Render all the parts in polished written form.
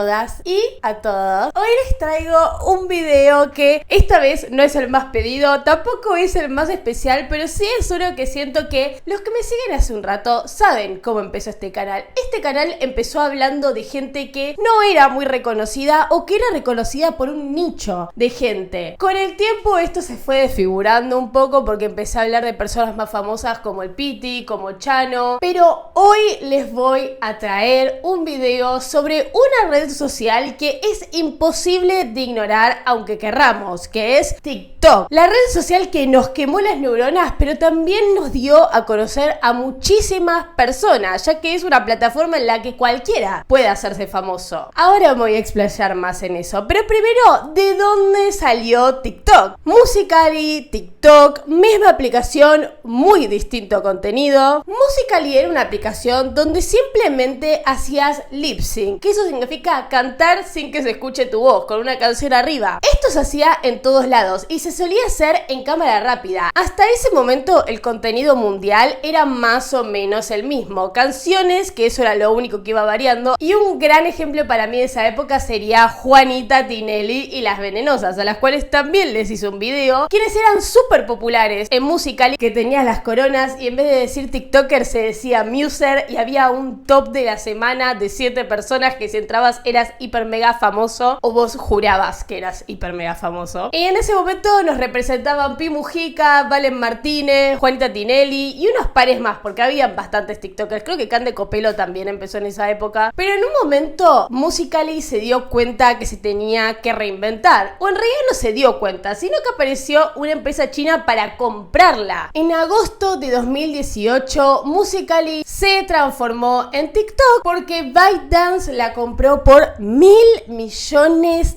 todas y a todos. Hoy les traigo un video que esta vez no es el más pedido, tampoco es el más especial, pero sí es uno que siento que los que me siguen hace un rato saben cómo empezó este canal. Este canal empezó hablando de gente que no era muy reconocida o que era reconocida por un nicho de gente. Con el tiempo esto se fue desfigurando un poco porque empecé a hablar de personas más famosas como el Piti, como Chano, pero hoy les voy a traer un video sobre una red social que es imposible de ignorar aunque querramos, que es TikTok. La red social que nos quemó las neuronas, pero también nos dio a conocer a muchísimas personas, ya que es una plataforma en la que cualquiera puede hacerse famoso. Ahora me voy a explayar más en eso, pero primero, ¿de dónde salió TikTok? Musical.ly, TikTok, misma aplicación, muy distinto contenido. Musical.ly era una aplicación donde simplemente hacías lip sync, que eso significa cantar sin que se escuche tu voz, con una canción arriba. Esto se hacía en todos lados y se solía hacer en cámara rápida. Hasta ese momento el contenido mundial era más o menos el mismo, canciones, que eso era lo único que iba variando, y un gran ejemplo para mí de esa época sería Juanita Tinelli y Las Venenosas, a las cuales también les hice un video, quienes eran súper populares en Musical.ly, que tenías las coronas y en vez de decir TikToker se decía Muser, y había un top de la semana de 7 personas que si entrabas eras hiper mega famoso o vos jurabas que eras hiper mega famoso. Y en ese momento nos representaban Pi Mujica, Valen Martínez, Juanita Tinelli y unos pares más, porque habían bastantes TikTokers. Creo que Cande Copelo también empezó en esa época. Pero en un momento Musical.ly se dio cuenta que se tenía que reinventar. O en realidad no se dio cuenta, sino que apareció una empresa china para comprarla. En agosto de 2018, Musical.ly se transformó en TikTok porque ByteDance la compró por $1.000 millones.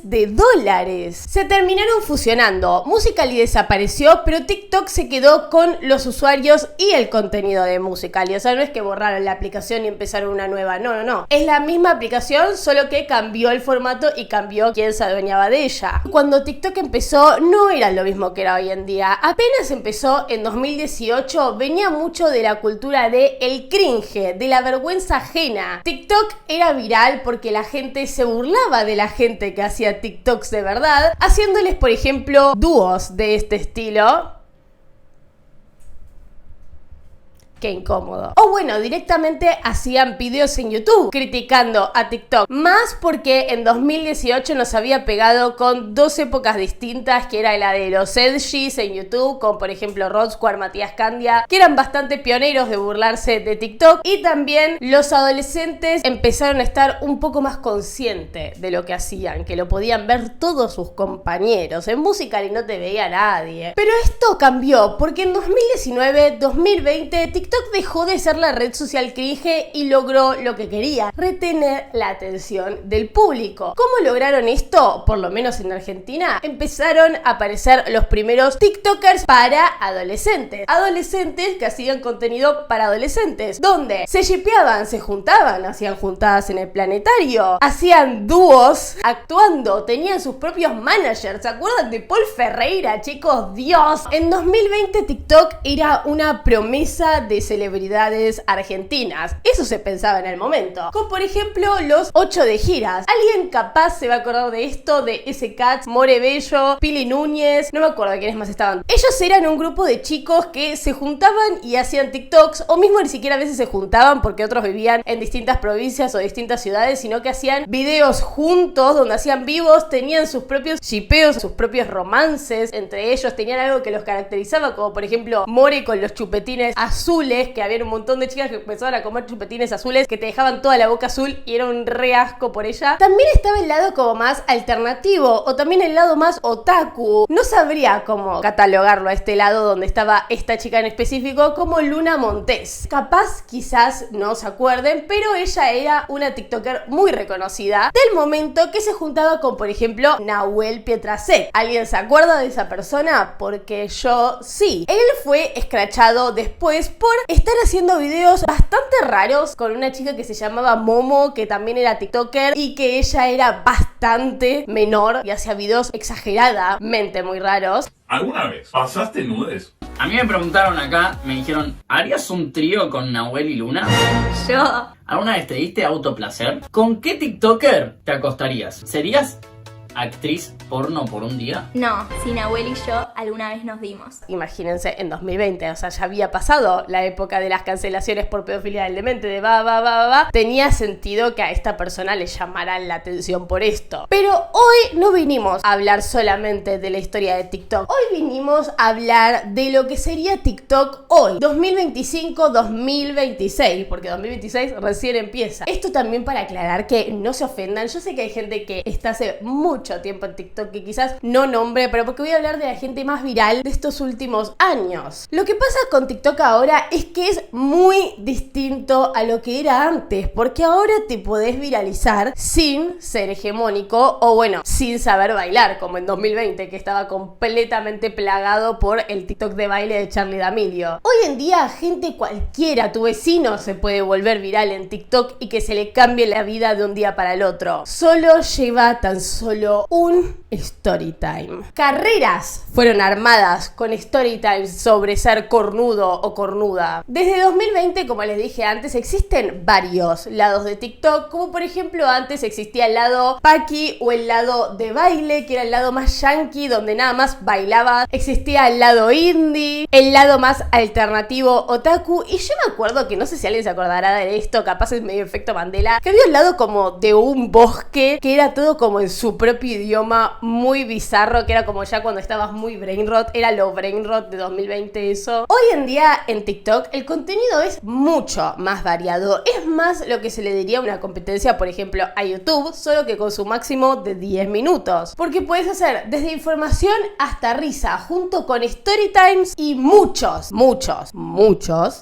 Se terminaron fusionando. Musical.ly desapareció, pero TikTok se quedó con los usuarios y el contenido de Musical.ly. O sea, no es que borraron la aplicación y empezaron una nueva. No. Es la misma aplicación, solo que cambió el formato y cambió quién se adueñaba de ella. Cuando TikTok empezó, no era lo mismo que era hoy en día. Apenas empezó en 2018, venía mucho de la cultura de el cringe, de la vergüenza ajena. TikTok era viral porque la gente se burlaba de la gente que hacía TikToks de verdad, haciéndoles, por ejemplo, dúos de este estilo. Qué incómodo. O bueno, directamente hacían videos en YouTube criticando a TikTok. Más porque en 2018 nos había pegado con dos épocas distintas, que era la de los edgys en YouTube, con por ejemplo Rod Squad, Matías Candia, que eran bastante pioneros de burlarse de TikTok. Y también los adolescentes empezaron a estar un poco más conscientes de lo que hacían, que lo podían ver todos sus compañeros. En Musical.ly no te veía nadie. Pero esto cambió porque en 2019, 2020, TikTok dejó de ser la red social cringe y logró lo que quería: retener la atención del público. ¿Cómo lograron esto? Por lo menos en Argentina, empezaron a aparecer los primeros TikTokers para adolescentes. Adolescentes que hacían contenido para adolescentes, donde se shipeaban, se juntaban, hacían juntadas en el planetario, hacían dúos, actuando, tenían sus propios managers. ¿Se acuerdan de Paul Ferreira, chicos? ¡Dios! En 2020 TikTok era una promesa de celebridades argentinas. Eso se pensaba en el momento. Como por ejemplo los 8 de giras. ¿Alguien capaz se va a acordar de esto? De S-Cats, More Bello, Pili Núñez, no me acuerdo de quiénes más estaban. Ellos eran un grupo de chicos que se juntaban y hacían TikToks, o mismo ni siquiera a veces se juntaban porque otros vivían en distintas provincias o distintas ciudades, sino que hacían videos juntos donde hacían vivos, tenían sus propios shipeos, sus propios romances entre ellos, tenían algo que los caracterizaba, como por ejemplo More con los chupetines azules, que había un montón de chicas que empezaban a comer chupetines azules que te dejaban toda la boca azul y era un re asco por ella. También estaba el lado como más alternativo, o también el lado más otaku. No sabría cómo catalogarlo a este lado donde estaba esta chica en específico, como Luna Montes. Capaz, quizás no se acuerden, pero ella era una TikToker muy reconocida del momento, que se juntaba con, por ejemplo, Nahuel Pietrasek. ¿Alguien se acuerda de esa persona? Porque yo sí. Él fue escrachado después por estar haciendo videos bastante raros con una chica que se llamaba Momo, que también era TikToker y que ella era bastante menor y hacía videos exageradamente muy raros. ¿Alguna vez pasaste nudes? A mí me preguntaron acá, me dijeron, ¿harías un trío con Nahuel y Luna? Yo. ¿Alguna vez te diste autoplacer? ¿Con qué TikToker te acostarías? ¿Serías actriz porno por un día? No, si Nahuel y yo alguna vez nos dimos. Imagínense, en 2020, o sea, ya había pasado la época de las cancelaciones por pedofilia del demente, de va. Tenía sentido que a esta persona le llamaran la atención por esto. Pero hoy no vinimos a hablar solamente de la historia de TikTok. Hoy vinimos a hablar de lo que sería TikTok hoy, 2025-2026, porque 2026 recién empieza. Esto también para aclarar que no se ofendan. Yo sé que hay gente que está hace mucho tiempo en TikTok que quizás no nombre, pero porque voy a hablar de la gente más viral de estos últimos años. Lo que pasa con TikTok ahora es que es muy distinto a lo que era antes, porque ahora te podés viralizar sin ser hegemónico o bueno, sin saber bailar, como en 2020, que estaba completamente plagado por el TikTok de baile de Charli D'Amelio. Hoy en día, gente cualquiera, tu vecino se puede volver viral en TikTok y que se le cambie la vida de un día para el otro. Solo lleva tan solo un story time. Carreras fueron armadas con story time sobre ser cornudo o cornuda. Desde 2020, como les dije antes, existen varios lados de TikTok, como por ejemplo antes existía el lado Paqui o el lado de baile, que era el lado más yankee, donde nada más bailaba. Existía el lado indie, el lado más alternativo otaku, y yo me acuerdo que no sé si alguien se acordará de esto, capaz es medio efecto Mandela, que había un lado como de un bosque, que era todo como en su propio idioma, muy bizarro, que era como ya cuando estabas muy brain rot, era lo brain rot de 2020 eso. Hoy en día en TikTok el contenido es mucho más variado, es más lo que se le diría una competencia, por ejemplo, a YouTube, solo que con su máximo de 10 minutos, porque puedes hacer desde información hasta risa, junto con story times y muchos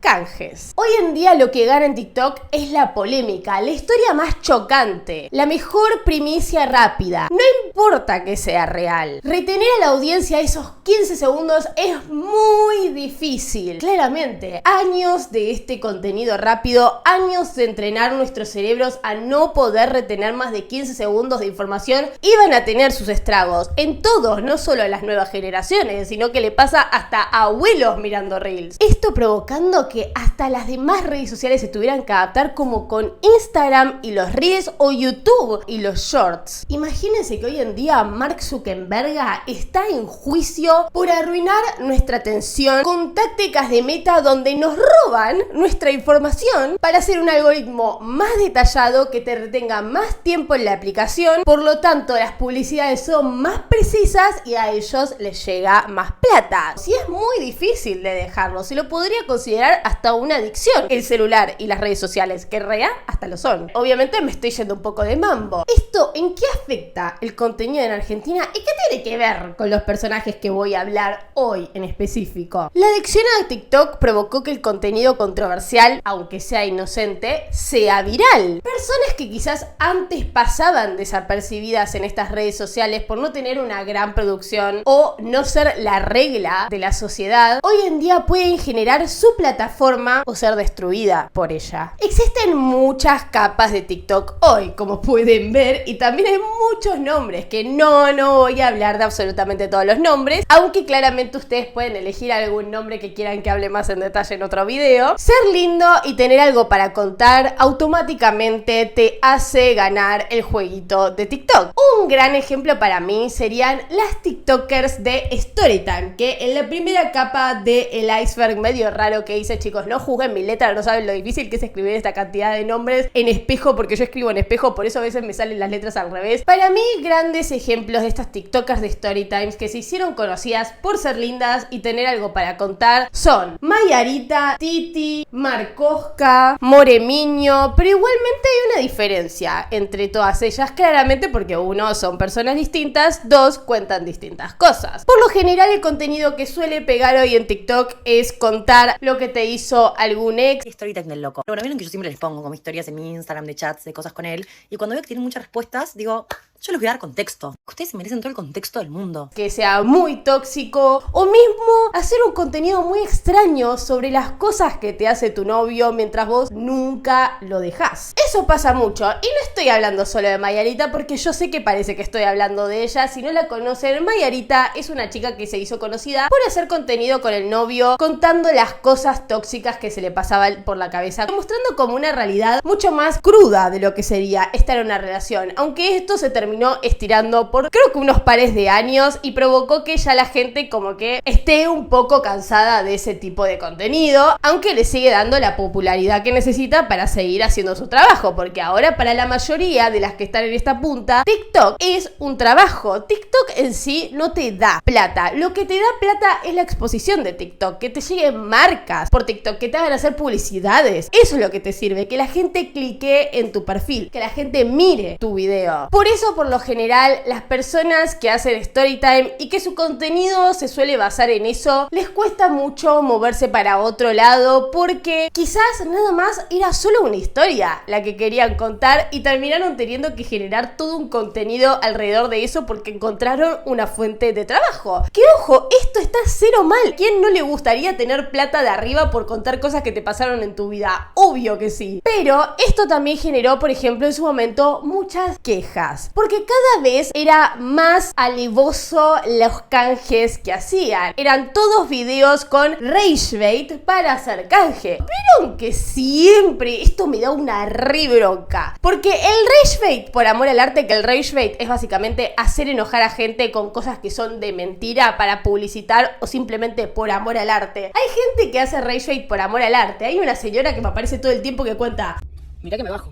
canjes. Hoy en día lo que gana en TikTok es la polémica, la historia más chocante, la mejor primicia rápida. No importa que sea real. Retener a la audiencia esos 15 segundos es muy difícil. Claramente, años de este contenido rápido, años de entrenar nuestros cerebros a no poder retener más de 15 segundos de información, iban a tener sus estragos en todos, no solo en las nuevas generaciones, sino que le pasa hasta a abuelos mirando reels. Esto provocando que hasta las demás redes sociales se tuvieran que adaptar, como con Instagram y los reels o YouTube y los shorts. Imagínense que hoy en día Mark Zuckerberg está en juicio por arruinar nuestra atención con tácticas de Meta donde nos roban nuestra información para hacer un algoritmo más detallado que te retenga más tiempo en la aplicación. Por lo tanto, las publicidades son más precisas y a ellos les llega más plata. Si es muy difícil de dejarlo, se lo podría considerar hasta una adicción. El celular y las redes sociales, que hasta lo son. Obviamente me estoy yendo un poco de mambo. ¿Esto en qué afecta el contenido en Argentina y qué tiene que ver con los personajes que voy a hablar hoy en específico? La adicción a TikTok provocó que el contenido controversial, aunque sea inocente, sea viral. Personas que quizás antes pasaban desapercibidas en estas redes sociales por no tener una gran producción o no ser la regla de la sociedad, hoy en día pueden generar su plataforma o ser destruida por ella. Existen muchas capas de TikTok hoy, como pueden ver, y también hay muchos nombres que no voy a hablar de absolutamente todos los nombres, aunque claramente ustedes pueden elegir algún nombre que quieran que hable más en detalle en otro video. Ser lindo y tener algo para contar automáticamente te hace ganar el jueguito de TikTok. Un gran ejemplo para mí serían las TikTokers de Storytime, que en la primera capa del iceberg medio raro que hice, chicos, no juzguen mi letra, no saben lo difícil que es escribir esta cantidad de nombres en espejo, porque yo escribo en espejo, por eso a veces me salen las letras al revés. Para mí, grandes ejemplos de estas TikTokers de Storytimes que se hicieron conocidas por ser lindas y tener algo para contar son Mayarita, Titi, Marcosca, Moremiño, pero igualmente hay una diferencia entre todas ellas, claramente porque uno, son personas distintas, dos, cuentan distintas cosas. Por lo general, el contenido que suele pegar hoy en TikTok es contar lo que te hizo algún ex. Storytime del loco. Bueno, vieron que yo siempre les pongo como historias en mi Instagram de chats, de cosas con él, y cuando veo que tienen muchas respuestas, digo, Yo les voy a dar contexto. Ustedes se merecen todo el contexto del mundo. Que sea muy tóxico o mismo hacer un contenido muy extraño sobre las cosas que te hace tu novio mientras vos nunca lo dejás. Eso pasa mucho y no estoy hablando solo de Mayarita porque yo sé que parece que estoy hablando de ella. Si no la conocen, Mayarita es una chica que se hizo conocida por hacer contenido con el novio contando las cosas tóxicas que se le pasaban por la cabeza, mostrando como una realidad mucho más cruda de lo que sería estar en una relación, aunque esto se terminó estirando por creo que unos pares de años y provocó que ya la gente como que esté un poco cansada de ese tipo de contenido, aunque le sigue dando la popularidad que necesita para seguir haciendo su trabajo, porque ahora para la mayoría de las que están en esta punta, TikTok es un trabajo. TikTok en sí no te da plata, lo que te da plata es la exposición de TikTok, que te lleguen marcas por TikTok, que te hagan hacer publicidades, eso es lo que te sirve, que la gente clique en tu perfil, que la gente mire tu video. Por eso, por lo general, las personas que hacen Storytime y que su contenido se suele basar en eso, les cuesta mucho moverse para otro lado porque quizás nada más era solo una historia la que querían contar y terminaron teniendo que generar todo un contenido alrededor de eso porque encontraron una fuente de trabajo. Que ojo, esto está cero mal. ¿Quién no le gustaría tener plata de arriba por contar cosas que te pasaron en tu vida? Obvio que sí. Pero esto también generó, por ejemplo, en su momento muchas quejas. Porque cada vez era más alevoso los canjes que hacían. Eran todos videos con ragebait para hacer canje. Vieron que siempre esto me da una re bronca. Porque el ragebait, por amor al arte, que el ragebait es básicamente hacer enojar a gente con cosas que son de mentira para publicitar o simplemente por amor al arte. Hay gente que hace ragebait por amor al arte. Hay una señora que me aparece todo el tiempo que cuenta: Mirá que me bajo.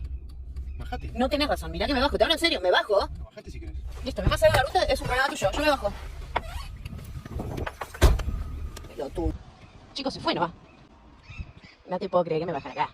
Bajate. No tenés razón, mirá que me bajo. Te hablo en serio, me bajo. Bajate si querés. Listo, me vas a ver la ruta, es un problema tuyo. Yo me bajo. Pelotudo. Chicos, se fue, ¿no va? No te puedo creer que me bajan acá.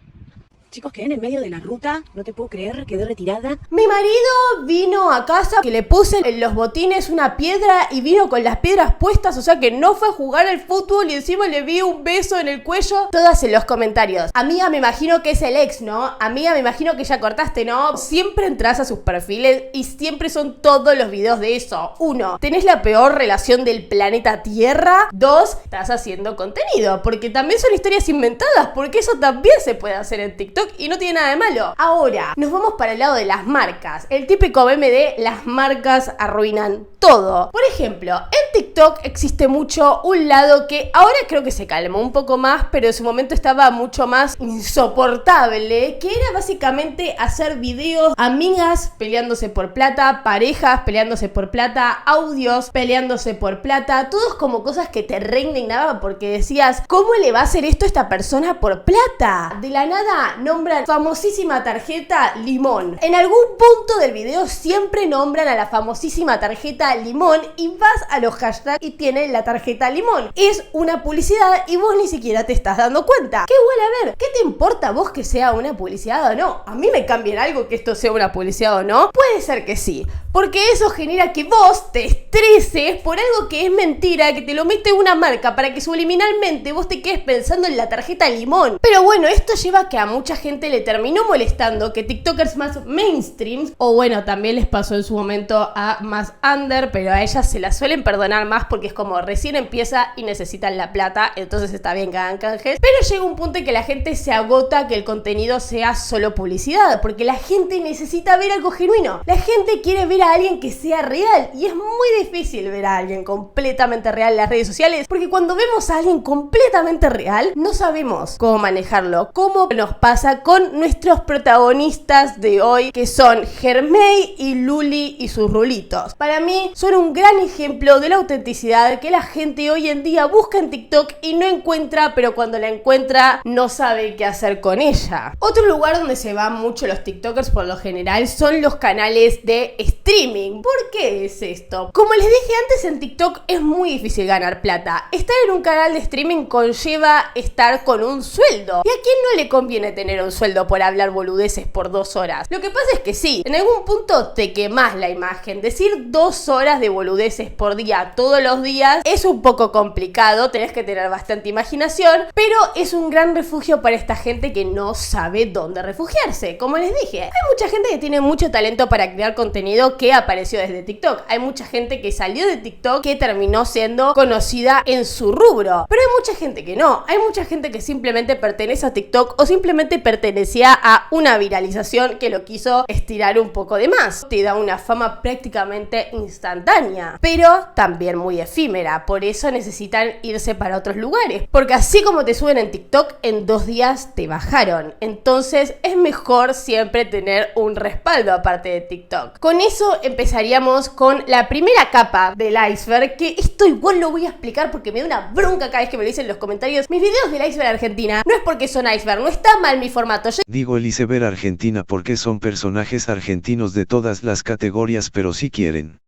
Chicos, quedé en el medio de la ruta, no te puedo creer, quedé retirada. Mi marido vino a casa, que le puse en los botines una piedra y vino con las piedras puestas, o sea que no fue a jugar al fútbol y encima le vi un beso en el cuello. Todas en los comentarios: amiga, me imagino que es el ex, ¿no? Amiga, me imagino que ya cortaste, ¿no? Siempre entras a sus perfiles y siempre son todos los videos de eso. 1, tenés la peor relación del planeta Tierra. 2, estás haciendo contenido, porque también son historias inventadas, porque eso también se puede hacer en TikTok y no tiene nada de malo. Ahora, nos vamos para el lado de las marcas. El típico meme de las marcas arruinan todo. Por ejemplo, en TikTok existe mucho un lado que ahora creo que se calmó un poco más, pero en su momento estaba mucho más insoportable, que era básicamente hacer videos, amigas peleándose por plata, parejas peleándose por plata, audios peleándose por plata, todos como cosas que te re indignaban porque decías: ¿cómo le va a hacer esto a esta persona por plata? De la nada nombran famosísima tarjeta Limón. En algún punto del video siempre nombran a la famosísima tarjeta Limón y vas a los hashtags y tienen la tarjeta Limón. Es una publicidad y vos ni siquiera te estás dando cuenta. ¿Qué igual a ver? ¿Qué te importa a vos que sea una publicidad o no? ¿A mí me cambia algo que esto sea una publicidad o no? Puede ser que sí, porque eso genera que vos te estreses por algo que es mentira, que te lo mete una marca para que subliminalmente vos te quedes pensando en la tarjeta Limón. Pero bueno, esto lleva a que a mucha gente le terminó molestando que TikTokers más mainstream, o bueno, también les pasó en su momento a más under, pero a ellas se la suelen perdonar más porque es como recién empieza y necesitan la plata, entonces está bien que hagan canjes. Pero llega un punto en que la gente se agota que el contenido sea solo publicidad, porque la gente necesita ver algo genuino. La gente quiere ver a alguien que sea real y es muy difícil ver a alguien completamente real en las redes sociales, porque cuando vemos a alguien completamente real no sabemos cómo manejarlo, como nos pasa con nuestros protagonistas de hoy, que son Germay y Luli y sus rulitos. Para mí son un gran ejemplo de la autenticidad que la gente hoy en día busca en TikTok y no encuentra, pero cuando la encuentra no sabe qué hacer con ella. Otro lugar donde se van mucho los TikTokers por lo general son los canales de streaming. ¿Por qué es esto? Como les dije antes, en TikTok es muy difícil ganar plata. Estar en un canal de streaming conlleva estar con un sueldo. ¿Y a quién no le conviene tener un sueldo por hablar boludeces por 2 horas? Lo que pasa es que sí, en algún punto te quemás la imagen. Decir 2 horas de boludeces por día todos los días es un poco complicado, tenés que tener bastante imaginación, pero es un gran refugio para esta gente que no sabe dónde refugiarse. Como les dije, hay mucha gente que tiene mucho talento para crear contenido que que apareció desde TikTok. Hay mucha gente que salió de TikTok que terminó siendo conocida en su rubro. Pero hay mucha gente que no. Hay mucha gente que simplemente pertenece a TikTok o simplemente pertenecía a una viralización que lo quiso estirar un poco de más. Te da una fama prácticamente instantánea, pero también muy efímera. Por eso necesitan irse para otros lugares. Porque así como te suben en TikTok, en 2 días te bajaron. Entonces es mejor siempre tener un respaldo aparte de TikTok. Con eso empezaríamos con la primera capa del iceberg, que esto igual lo voy a explicar porque me da una bronca cada vez que me lo dicen en los comentarios. Mis videos del iceberg Argentina no es porque son iceberg, no está mal mi formato. Digo el iceberg Argentina porque son personajes argentinos de todas las categorías, pero si quieren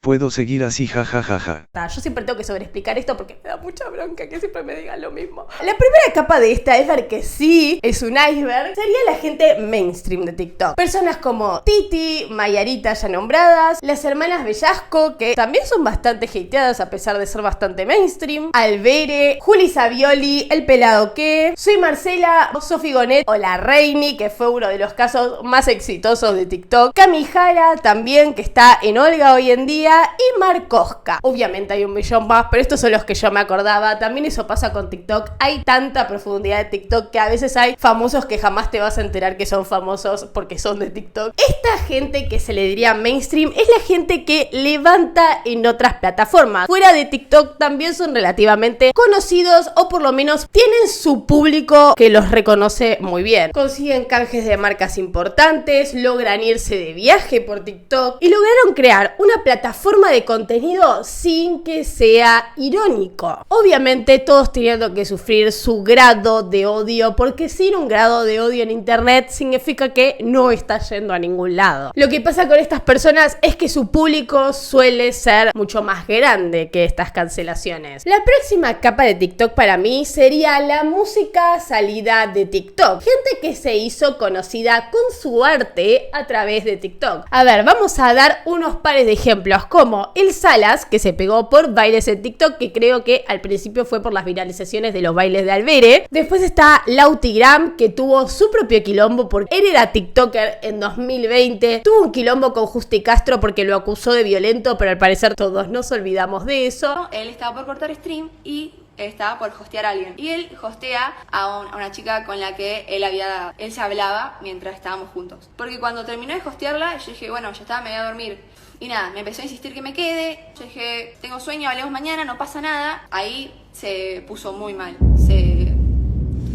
puedo seguir así, jajajaja. Yo siempre tengo que sobreexplicar esto porque me da mucha bronca que siempre me digan lo mismo. La primera capa de esta iceberg, que sí es un iceberg, sería la gente mainstream de TikTok. Personas como Titi, Mayarita ya nombradas, las hermanas Bellasco, que también son bastante hateadas a pesar de ser bastante mainstream, Albere, Juli Savioli, El Pelado Que, Soy Marcela, Sofi Gonet o La Reini, que fue uno de los casos más exitosos de TikTok, Cami Jara también, que está en Olga hoy en día, y Marcosca. Obviamente hay un millón más, pero estos son los que yo me acordaba. También eso pasa con TikTok. Hay tanta profundidad de TikTok que a veces hay famosos que jamás te vas a enterar que son famosos porque son de TikTok. Esta gente que se le diría mainstream es la gente que levanta en otras plataformas. Fuera de TikTok también son relativamente conocidos o por lo menos tienen su público que los reconoce muy bien. Consiguen canjes de marcas importantes, logran irse de viaje por TikTok y lograron crear una plataforma de contenido sin que sea irónico. Obviamente todos teniendo que sufrir su grado de odio, porque sin un grado de odio en internet significa que no está yendo a ningún lado. Lo que pasa con estas personas es que su público suele ser mucho más grande que estas cancelaciones. La próxima capa de TikTok para mí sería la música salida de TikTok. Gente que se hizo conocida con su arte a través de TikTok. A ver, vamos a dar unos pares de ejemplos, como el Salas, que se pegó por bailes en TikTok, que creo que al principio fue por las viralizaciones de los bailes de Albere. Después está Lautigram, que tuvo su propio quilombo porque él era TikToker en 2020. Tuvo un quilombo con Justi Castro porque lo acusó de violento, pero al parecer todos nos olvidamos de eso. Él estaba por cortar stream y estaba por hostear a alguien. Y él hostea a una chica con la que él se hablaba mientras estábamos juntos. Porque cuando terminó de hostearla, yo dije, bueno, ya estaba, me voy a dormir. Y nada, me empezó a insistir que me quede. Yo dije, tengo sueño, hablemos mañana, no pasa nada. Ahí se puso muy mal.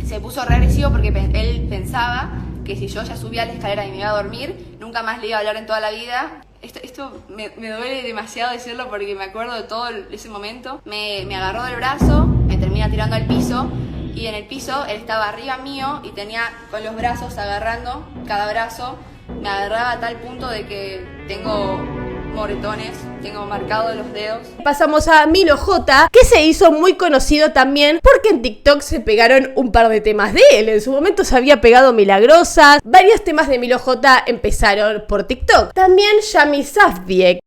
Se puso re agresivo porque él pensaba que si yo ya subía a la escalera y me iba a dormir, nunca más le iba a hablar en toda la vida. Esto me duele demasiado decirlo porque me acuerdo de todo ese momento. Me agarró del brazo, me termina tirando al piso. Y en el piso él estaba arriba mío y tenía con los brazos agarrando cada brazo. Me agarraba a tal punto de que tengo moretones, tengo marcados los dedos. Pasamos a Milo J, que se hizo muy conocido también porque en TikTok se pegaron un par de temas de él. En su momento se había pegado Milagrosas. Varios temas de Milo J empezaron por TikTok. También Yami Safdie,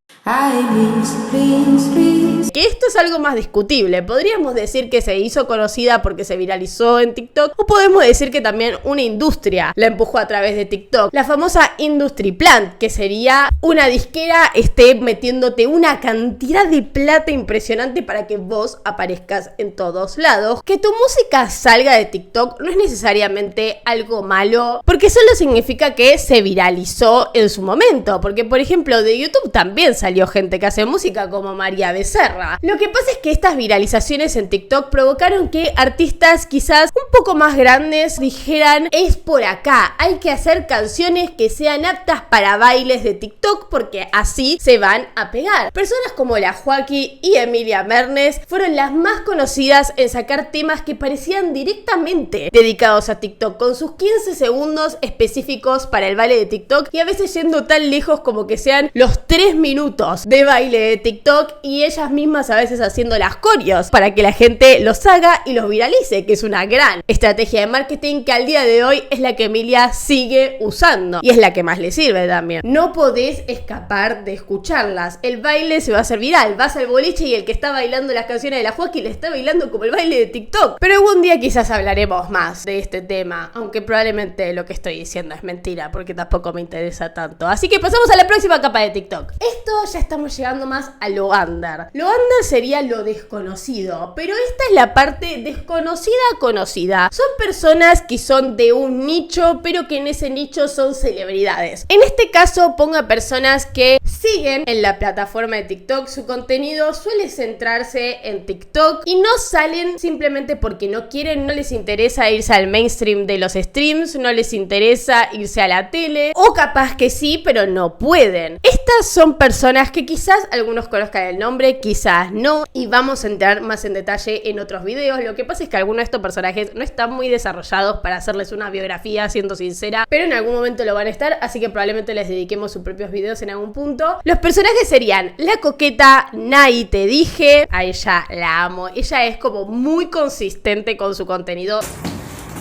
que esto es algo más discutible. Podríamos decir que se hizo conocida porque se viralizó en TikTok, o podemos decir que también una industria la empujó a través de TikTok. La famosa Industry Plant, que sería una disquera metiéndote una cantidad de plata impresionante para que vos aparezcas en todos lados. Que tu música salga de TikTok no es necesariamente algo malo, porque solo significa que se viralizó en su momento. Porque por ejemplo de YouTube también salió gente que hace música como María Becerra. Lo que pasa es que estas viralizaciones en TikTok provocaron que artistas quizás un poco más grandes dijeran, es por acá, hay que hacer canciones que sean aptas para bailes de TikTok porque así se van a pegar. Personas como la Joaquí y Emilia Mernes fueron las más conocidas en sacar temas que parecían directamente dedicados a TikTok, con sus 15 segundos específicos para el baile de TikTok y a veces yendo tan lejos como que sean los 3 minutos de baile de TikTok, y ellas mismas mismas a veces haciendo las coreos para que la gente los haga y los viralice, que es una gran estrategia de marketing que al día de hoy es la que Emilia sigue usando y es la que más le sirve también. No podés escapar de escucharlas. El baile se va a hacer viral. Vas al boliche y el que está bailando las canciones de la Joaquín le está bailando como el baile de TikTok. Pero algún día quizás hablaremos más de este tema, aunque probablemente lo que estoy diciendo es mentira porque tampoco me interesa tanto. Así que pasamos a la próxima capa de TikTok. Esto ya estamos llegando más a lo under. Lo under sería lo desconocido, pero esta es la parte desconocida conocida. Son personas que son de un nicho, pero que en ese nicho son celebridades. En este caso pongo a personas que siguen en la plataforma de TikTok. Su contenido suele centrarse en TikTok y no salen simplemente porque no quieren, no les interesa irse al mainstream de los streams, no les interesa irse a la tele, o capaz que sí, pero no pueden. Estas son personas que quizás algunos conozcan el nombre, quizás no, y vamos a entrar más en detalle en otros videos. Lo que pasa es que algunos de estos personajes no están muy desarrollados para hacerles una biografía, siendo sincera, pero en algún momento lo van a estar, así que probablemente les dediquemos sus propios videos en algún punto. Los personajes serían la coqueta Nai Te Dije. A ella la amo, ella es como muy consistente con su contenido.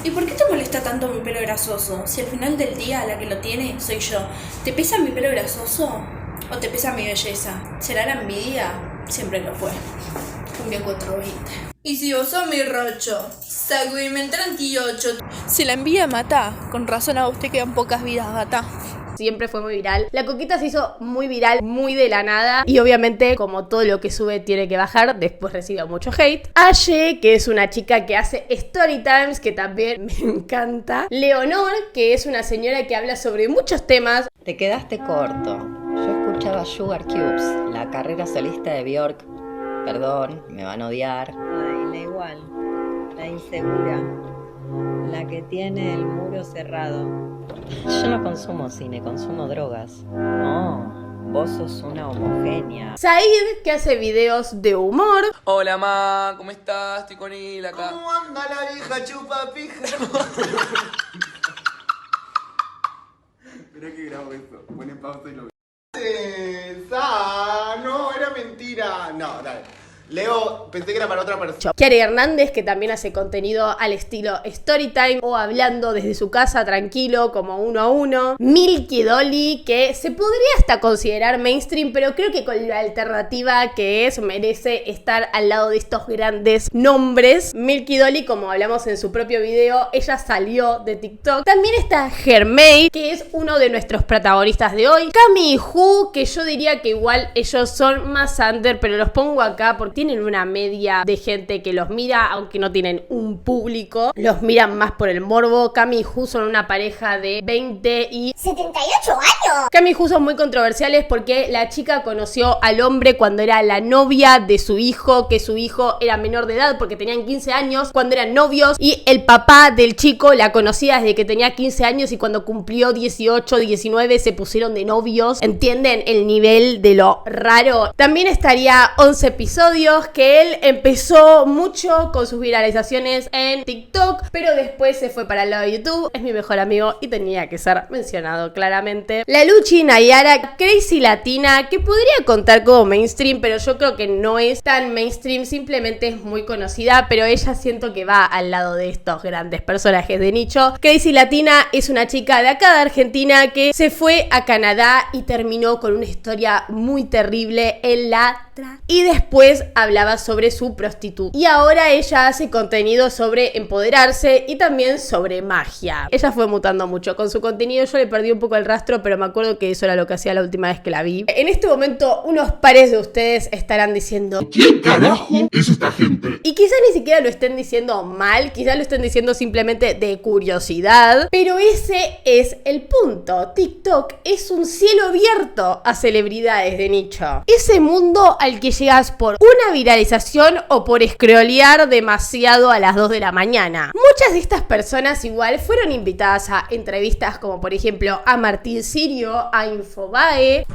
¿Y por qué te molesta tanto mi pelo grasoso? Si al final del día la que lo tiene soy yo. ¿Te pesa mi pelo grasoso? ¿O te pesa mi belleza? ¿Será la envidia? Siempre lo fue. Un viejo 420. Y si vos sos mi rocho, sacudime el 38. Si la envidia mata, con razón a usted quedan pocas vidas, gata. Siempre fue muy viral. La coqueta se hizo muy viral, muy de la nada. Y obviamente, como todo lo que sube tiene que bajar, después recibe mucho hate. Aye, que es una chica que hace story times, que también me encanta. Leonor, que es una señora que habla sobre muchos temas. Te quedaste corto. Yo escuchaba Sugar Cubes, la carrera solista de Björk. Perdón, me van a odiar. Ay, la igual, la insegura, la que tiene el muro cerrado. Yo no consumo cine, consumo drogas. No, vos sos una homogénea. Said, que hace videos de humor. Hola, ma, ¿cómo estás? Estoy con él acá. ¿Cómo anda la vieja chupa pija? Mirá que grabo esto. Ponen pausa y lo veo. No, era mentira. No, dale. Leo, pensé que era para otra persona. Kiara Hernández, que también hace contenido al estilo Storytime o hablando desde su casa tranquilo, como uno a uno. Milky Dolly, que se podría hasta considerar mainstream, pero creo que con la alternativa que es, merece estar al lado de estos grandes nombres. Milky Dolly, como hablamos en su propio video, ella salió de TikTok. También está Germay, que es uno de nuestros protagonistas de hoy. Cami y Hu, que yo diría que igual ellos son más under, pero los pongo acá porque tienen una media de gente que los mira, aunque no tienen un público. Los miran más por el morbo. Cami y Hu son una pareja de 20 y 78 años. Cami y Hu son muy controversiales porque la chica conoció al hombre cuando era la novia de su hijo, que su hijo era menor de edad porque tenían 15 años cuando eran novios, y el papá del chico la conocía desde que tenía 15 años y cuando cumplió 18, 19 se pusieron de novios. ¿Entienden el nivel de lo raro? También estaría 11 episodios, que él empezó mucho con sus viralizaciones en TikTok, pero después se fue para el lado de YouTube. Es mi mejor amigo y tenía que ser mencionado claramente. La Luchi Nayara, Crazy Latina, que podría contar como mainstream, pero yo creo que no es tan mainstream, simplemente es muy conocida, pero ella siento que va al lado de estos grandes personajes de nicho. Crazy Latina es una chica de acá de Argentina que se fue a Canadá y terminó con una historia muy terrible en la y después hablaba sobre su prostituta. Y ahora ella hace contenido sobre empoderarse y también sobre magia. Ella fue mutando mucho con su contenido. Yo le perdí un poco el rastro, pero me acuerdo que eso era lo que hacía la última vez que la vi. En este momento, unos pares de ustedes estarán diciendo: ¿quién carajo es esta gente? Y quizás ni siquiera lo estén diciendo mal, quizás lo estén diciendo simplemente de curiosidad. Pero ese es el punto. TikTok es un cielo abierto a celebridades de nicho. Ese mundo al que llegas por una viralización o por scrollear demasiado a las 2 de la mañana. Muchas de estas personas igual fueron invitadas a entrevistas como por ejemplo a Martín Sirio, a Infobae,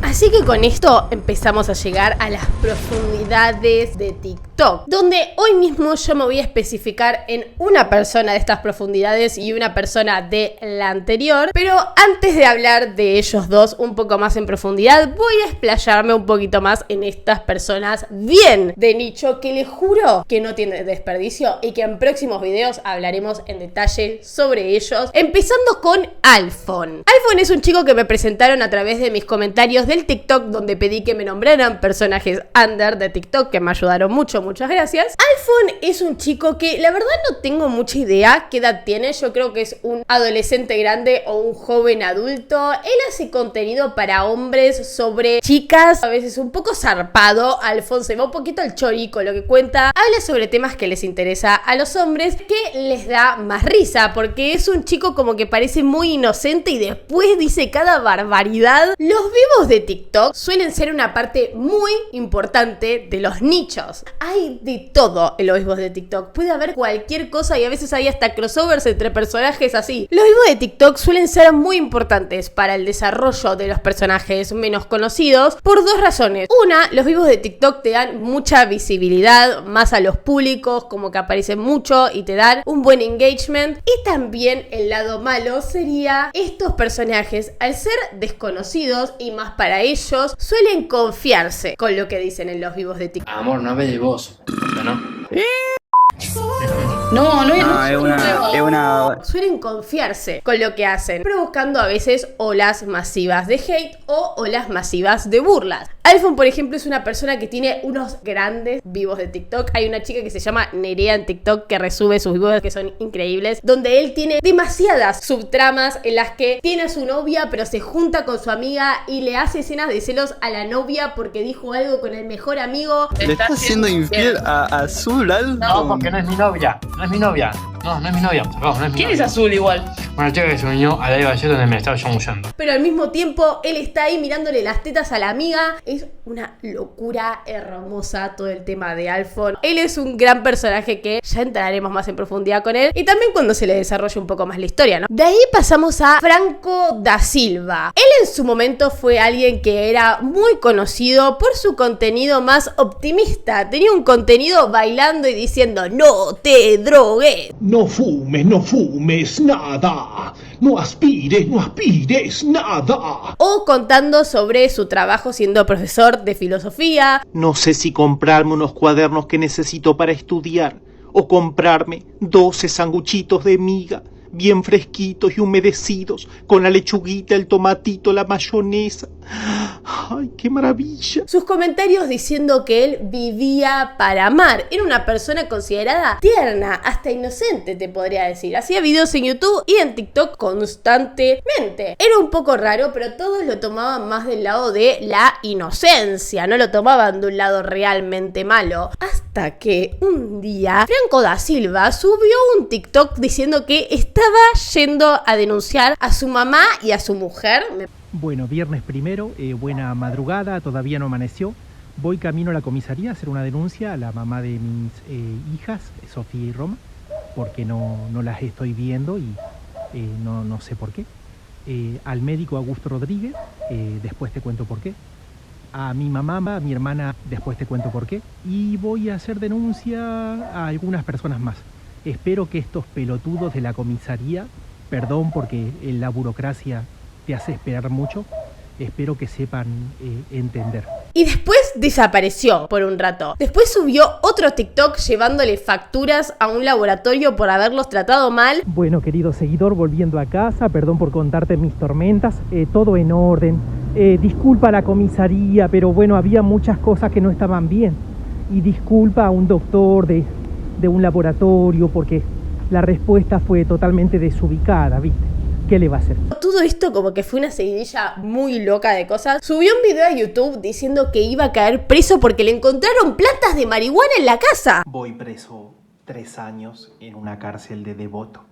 Así que con esto empezamos a llegar a las profundidades de TikTok, donde hoy mismo yo me voy a especificar en una persona de estas profundidades y una persona de la anterior. Pero antes de hablar de ellos dos un poco más en profundidad, voy a explayarme un poquito más en estas personas bien de nicho que les juro que no tienen desperdicio y que en próximos videos hablaremos en detalle sobre ellos. Empezando con Alphon. Alphon es un chico que me presentaron a través de mis comentarios del TikTok, donde pedí que me nombraran personajes under de TikTok, que me ayudaron mucho, muchas gracias. Alphon es un chico que la verdad no tengo mucha idea qué edad tiene. Yo creo que es un adolescente grande o un joven adulto. Él hace contenido para hombres sobre chicas, a veces un poco zarpado. Alphon se va un poquito al chorico lo que cuenta. Habla sobre temas que les interesa a los hombres, que les da más risa, porque es un chico como que parece muy inocente y después dice cada barbaridad. Los vivos de TikTok suelen ser una parte muy importante de los nichos. Hay de todo en los vivos de TikTok. Puede haber cualquier cosa y a veces hay hasta crossovers entre personajes así. Los vivos de TikTok suelen ser muy importantes para el desarrollo de los personajes menos conocidos por dos razones. Una, los vivos de TikTok te dan mucha visibilidad, más a los públicos, como que aparecen mucho y te dan un buen engagement. Y también el lado malo sería estos personajes, al ser desconocidos y más para ellos, suelen confiarse con lo que dicen en los vivos de TikTok. Amor, no hables de vos, ¿no? Suelen confiarse con lo que hacen, provocando a veces olas masivas de hate o olas masivas de burlas. Alphon, por ejemplo, es una persona que tiene unos grandes vivos de TikTok. Hay una chica que se llama Nerea en TikTok que resube sus vivos que son increíbles, donde él tiene demasiadas subtramas en las que tiene a su novia pero se junta con su amiga y le hace escenas de celos a la novia porque dijo algo con el mejor amigo. ¿Le estás siendo infiel a Azul, Alphon? No, porque no es mi novia. No es mi novia. No es mi novia. Perdón, no es mi ¿Quién novia. es Azul igual? Una chica que se unió a la Live ayer donde me estaba chamullando. Pero al mismo tiempo él está ahí mirándole las tetas a la amiga. Es una locura hermosa todo el tema de Alphon. Él es un gran personaje que ya entraremos más en profundidad con él y también cuando se le desarrolle un poco más la historia, ¿no? De ahí pasamos a Franco da Silva. Él en su momento fue alguien que era muy conocido por su contenido más optimista. Tenía un contenido bailando y diciendo no te drogues. No fumes nada. No aspires nada. O contando sobre su trabajo siendo profesor de filosofía. No sé si comprarme unos cuadernos que necesito para estudiar o comprarme 12 sanguchitos de miga bien fresquitos y humedecidos con la lechuguita, el tomatito, la mayonesa. ¡Ay, qué maravilla! Sus comentarios diciendo que él vivía para amar. Era una persona considerada tierna, hasta inocente te podría decir. Hacía videos en YouTube y en TikTok constantemente. Era un poco raro, pero todos lo tomaban más del lado de la inocencia. No lo tomaban de un lado realmente malo. Hasta que un día Franco da Silva subió un TikTok diciendo que estaba yendo a denunciar a su mamá y a su mujer. Bueno, viernes primero, buena madrugada, todavía no amaneció. Voy camino a la comisaría a hacer una denuncia a la mamá de mis hijas, Sofía y Roma, porque no las estoy viendo y no sé por qué. Al médico Augusto Rodríguez, después te cuento por qué. A mi mamá, a mi hermana, después te cuento por qué. Y voy a hacer denuncia a algunas personas más. Espero que estos pelotudos de la comisaría, perdón porque la burocracia te hace esperar mucho, espero que sepan entender. Y después desapareció por un rato. Después subió otro TikTok llevándole facturas a un laboratorio por haberlos tratado mal. Bueno, querido seguidor, volviendo a casa, perdón por contarte mis tormentas, todo en orden. Disculpa a la comisaría, pero bueno, había muchas cosas que no estaban bien. Y disculpa a un doctor de un laboratorio porque la respuesta fue totalmente desubicada, ¿viste? ¿Qué le va a hacer? Todo esto como que fue una seguidilla muy loca de cosas. Subió un video a YouTube diciendo que iba a caer preso porque le encontraron plantas de marihuana en la casa. Voy preso 3 años en una cárcel de Devoto.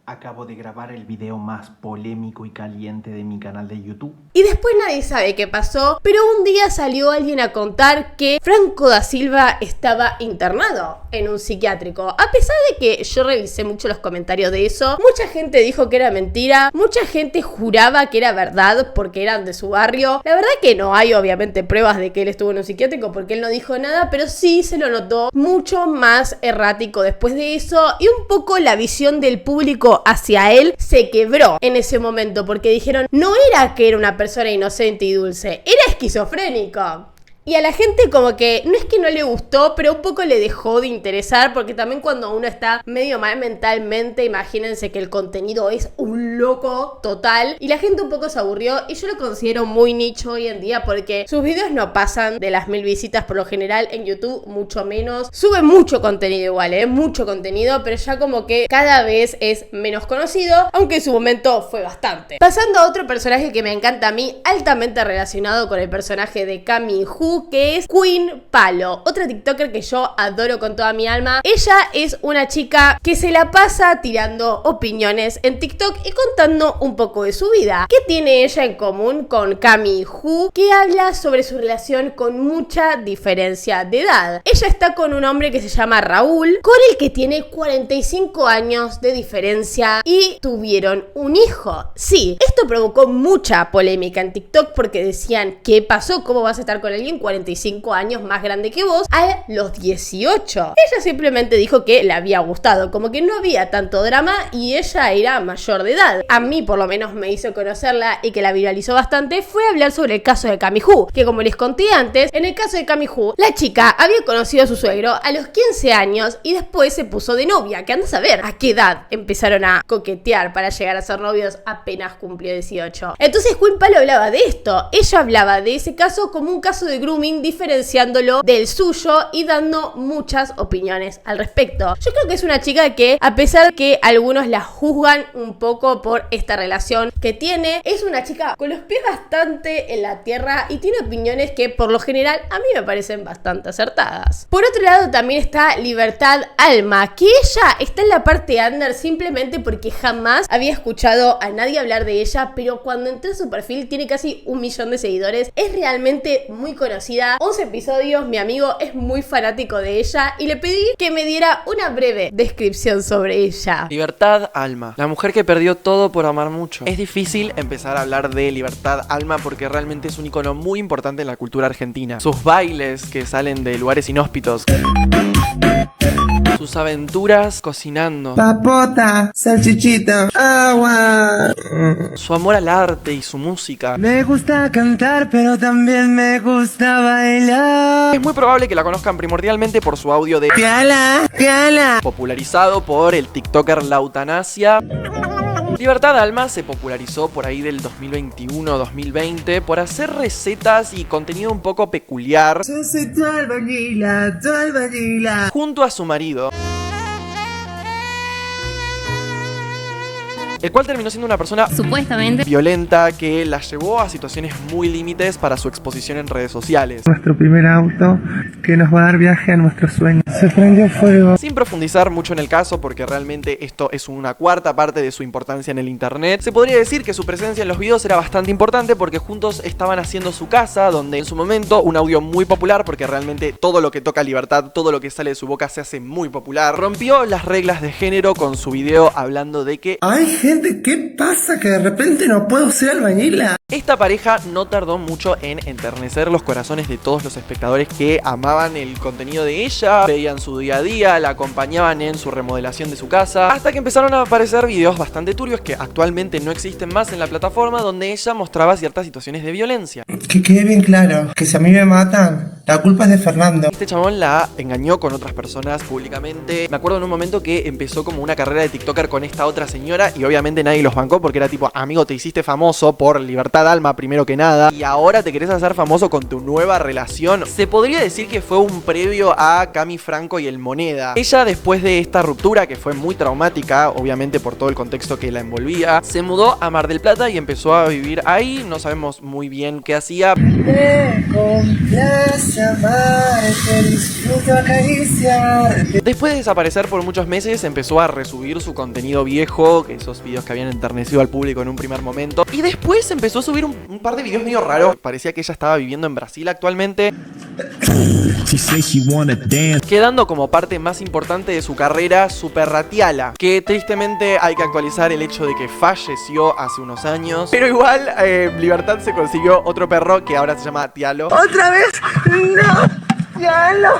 Acabo de grabar el video más polémico y caliente de mi canal de YouTube. Y después nadie sabe qué pasó, pero un día salió alguien a contar que Franco da Silva estaba internado en un psiquiátrico. A pesar de que yo revisé mucho los comentarios de eso, mucha gente dijo que era mentira, mucha gente juraba que era verdad porque eran de su barrio. La verdad que no hay obviamente pruebas de que él estuvo en un psiquiátrico porque él no dijo nada, pero sí se lo notó mucho más errático después de eso, y un poco la visión del público hacia él se quebró en ese momento porque dijeron, no era que era una persona inocente y dulce, era esquizofrénico. Y a la gente como que, no es que no le gustó, pero un poco le dejó de interesar, porque también cuando uno está medio mal mentalmente, imagínense que el contenido es un loco total, y la gente un poco se aburrió, y yo lo considero muy nicho hoy en día, porque sus videos no pasan de las 1000 visitas por lo general, en YouTube mucho menos. Sube mucho contenido igual, mucho contenido, pero ya como que cada vez es menos conocido, aunque en su momento fue bastante. Pasando a otro personaje que me encanta a mí, altamente relacionado con el personaje de Cami Hu, que es Queen Palo, otra TikToker que yo adoro con toda mi alma. Ella es una chica que se la pasa tirando opiniones en TikTok y contando un poco de su vida. ¿Qué tiene ella en común con Cami Hu? Que habla sobre su relación con mucha diferencia de edad. Ella está con un hombre que se llama Raúl, con el que tiene 45 años de diferencia y tuvieron un hijo. Sí, esto provocó mucha polémica en TikTok porque decían, ¿qué pasó? ¿Cómo vas a estar con alguien 45 años más grande que vos a los 18? Ella simplemente dijo que le había gustado, como que no había tanto drama y ella era mayor de edad. A mí por lo menos me hizo conocerla y que la viralizó bastante fue hablar sobre el caso de Cami Hu, que como les conté antes, en el caso de Cami Hu, la chica había conocido a su suegro a los 15 años y después se puso de novia, que anda a saber a qué edad empezaron a coquetear para llegar a ser novios apenas cumplió 18. Entonces Queen Palo hablaba de esto, ella hablaba de ese caso como un caso de grooming, diferenciándolo del suyo y dando muchas opiniones al respecto. Yo creo que es una chica que, a pesar de que algunos la juzgan un poco por esta relación que tiene, es una chica con los pies bastante en la tierra y tiene opiniones que por lo general a mí me parecen bastante acertadas. Por otro lado también está Libertad Alma, que ella está en la parte under simplemente porque jamás había escuchado a nadie hablar de ella, pero cuando entré a su perfil tiene casi 1 millón de seguidores, es realmente muy conocida, 11 episodios, mi amigo es muy fanático de ella y le pedí que me diera una breve descripción sobre ella. Libertad Alma, la mujer que perdió todo por amar mucho. Es difícil empezar a hablar de Libertad Alma porque realmente es un icono muy importante en la cultura argentina. Sus bailes que salen de lugares inhóspitos, sus aventuras cocinando, papota, salchichita, agua, su amor al arte y su música. Me gusta cantar, pero también me gusta bailar. Es muy probable que la conozcan primordialmente por su audio de Piala, piala, popularizado por el TikToker La Eutanasia. Libertad Alma se popularizó por ahí del 2021-2020 por hacer recetas y contenido un poco peculiar. Yo soy tu albañila, junto a su marido, el cual terminó siendo una persona supuestamente violenta que la llevó a situaciones muy límites para su exposición en redes sociales. Nuestro primer auto que nos va a dar viaje a nuestros sueños. Se prendió fuego. Sin profundizar mucho en el caso, porque realmente esto es una cuarta parte de su importancia en el internet, se podría decir que su presencia en los videos era bastante importante porque juntos estaban haciendo su casa, donde en su momento un audio muy popular, porque realmente todo lo que toca Libertad, todo lo que sale de su boca se hace muy popular, rompió las reglas de género con su video hablando de que gente, ¿qué pasa? Que de repente no puedo ser albañila. Esta pareja no tardó mucho en enternecer los corazones de todos los espectadores que amaban el contenido de ella, veían su día a día, la acompañaban en su remodelación de su casa, hasta que empezaron a aparecer videos bastante turbios que actualmente no existen más en la plataforma, donde ella mostraba ciertas situaciones de violencia. Que quede bien claro, que si a mí me matan, la culpa es de Fernando. Este chabón la engañó con otras personas públicamente. Me acuerdo en un momento que empezó como una carrera de TikToker con esta otra señora y obviamente nadie los bancó porque era tipo, amigo, te hiciste famoso por Libertad Alma primero que nada y ahora te querés hacer famoso con tu nueva relación. Se podría decir que fue un previo a Cami Franco y el Moneda. Ella, después de esta ruptura que fue muy traumática, obviamente por todo el contexto que la envolvía, se mudó a Mar del Plata y empezó a vivir ahí. No sabemos muy bien qué hacía. Me complace quise amarte, disfruto acariciarte. Después de desaparecer por muchos meses, empezó a resubir su contenido viejo, que esos videos que habían enternecido al público en un primer momento. Y después empezó a subir un par de videos medio raros. Parecía que ella estaba viviendo en Brasil actualmente, quedando como parte más importante de su carrera su perra Tiala, que tristemente hay que actualizar el hecho de que falleció hace unos años. Pero igual Libertad se consiguió otro perro que ahora se llama Tialo. ¿Otra vez? No. Tialo.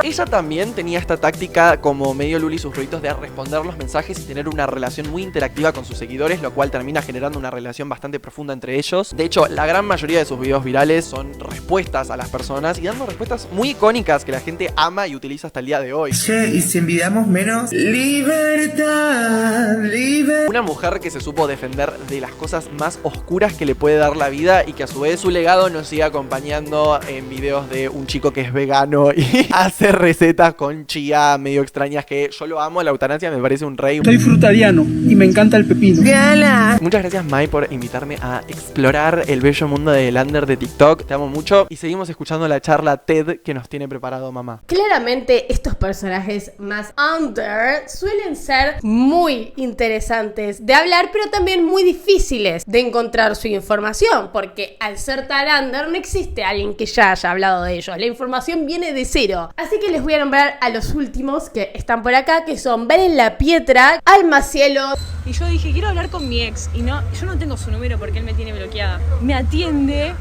Ella también tenía esta táctica como medio Luli y sus ruidos de responder los mensajes y tener una relación muy interactiva con sus seguidores, lo cual termina generando una relación bastante profunda entre ellos. De hecho, la gran mayoría de sus videos virales son respuestas a las personas y dando respuestas muy icónicas que la gente ama y utiliza hasta el día de hoy. Che, ¿y si envidiamos menos? Libertad, libertad. Una mujer que se supo defender de las cosas más oscuras que le puede dar la vida y que a su vez su legado nos sigue acompañando en videos de un chico que es vegano y hace recetas con chía medio extrañas que yo lo amo. La eutanasia me parece un rey. Soy frutariano y me encanta el pepino. ¡Gala! Muchas gracias, Mai, por invitarme a explorar el bello mundo del under de TikTok. Te amo mucho y seguimos escuchando la charla TED que nos tiene preparado mamá. Claramente estos personajes más under suelen ser muy interesantes de hablar, pero también muy difíciles de encontrar su información, porque al ser tan under no existe alguien que ya haya hablado de ellos. La información viene de cero. Así que les voy a nombrar a los últimos que están por acá, que son Valen La Pietra, Almacielo. Y yo dije, quiero hablar con mi ex. Y no, yo no tengo su número porque él me tiene bloqueada. Me atiende.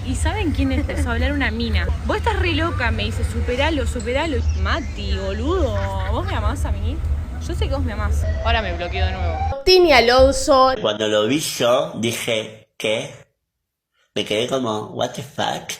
¿Y saben quién empezó a hablar? Una mina. Vos estás re loca, me dice, superalo. Mati, boludo, ¿vos me amás a mí? Yo sé que vos me amás. Ahora me bloqueó de nuevo. Tini Alonso. Cuando lo vi yo, dije, ¿qué? Me quedé como, what the fuck?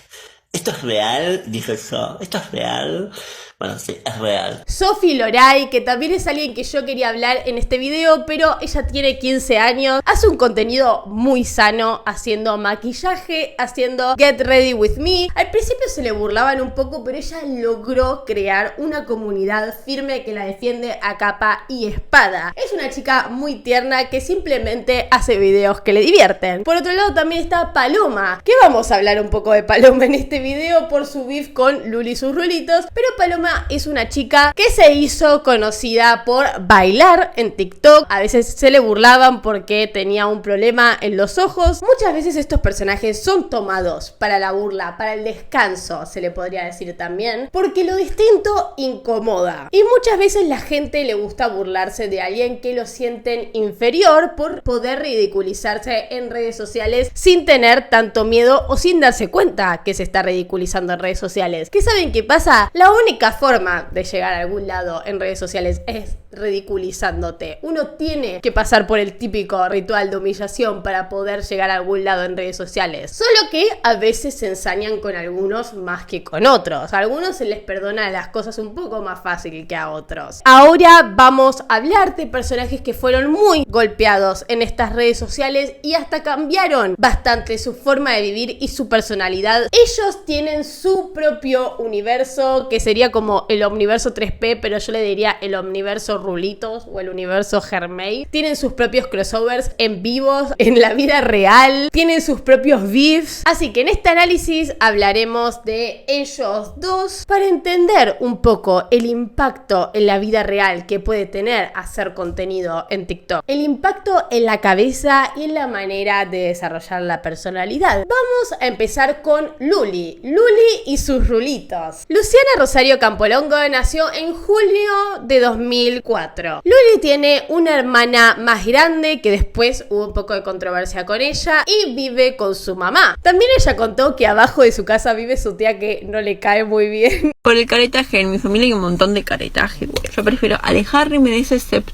¿Esto es real? Dije yo, ¿esto es real? Bueno, sí, es real. Sofi Loray, que también es alguien que yo quería hablar en este video, pero ella tiene 15 años, hace un contenido muy sano, haciendo maquillaje, haciendo Get Ready With Me. Al principio se le burlaban un poco, pero ella logró crear una comunidad firme que la defiende a capa y espada. Es una chica muy tierna que simplemente hace videos que le divierten. Por otro lado también está Paloma, que vamos a hablar un poco de Paloma en este video por su beef con Luli y sus rulitos, pero Paloma es una chica que se hizo conocida por bailar en TikTok. A veces se le burlaban porque tenía un problema en los ojos. Muchas veces estos personajes son tomados para la burla, para el descanso, se le podría decir también, porque lo distinto incomoda. Y muchas veces la gente le gusta burlarse de alguien que lo sienten inferior por poder ridiculizarse en redes sociales sin tener tanto miedo o sin darse cuenta que se está ridiculizando en redes sociales. ¿Qué saben qué pasa? La única forma de llegar a algún lado en redes sociales es ridiculizándote. Uno tiene que pasar por el típico ritual de humillación para poder llegar a algún lado en redes sociales. Solo que a veces se ensañan con algunos más que con otros. A algunos se les perdona las cosas un poco más fácil que a otros. Ahora vamos a hablar de personajes que fueron muy golpeados en estas redes sociales y hasta cambiaron bastante su forma de vivir y su personalidad. Ellos tienen su propio universo, que sería como el Omniverso 3P, pero yo le diría el Omniverso Rulitos o el universo Hermey. Tienen sus propios crossovers en vivos, en la vida real, tienen sus propios beefs. Así que en este análisis hablaremos de ellos dos para entender un poco el impacto en la vida real que puede tener hacer contenido en TikTok, el impacto en la cabeza y en la manera de desarrollar la personalidad. Vamos a empezar con Luli y sus rulitos. Luciana Rosario Campolongo nació en julio de 2004. Luli tiene una hermana más grande que después hubo un poco de controversia con ella y vive con su mamá. También ella contó que abajo de su casa vive su tía que no le cae muy bien. Por el caretaje, en mi familia hay un montón de caretaje, güey. Yo prefiero alejarme de ese sector.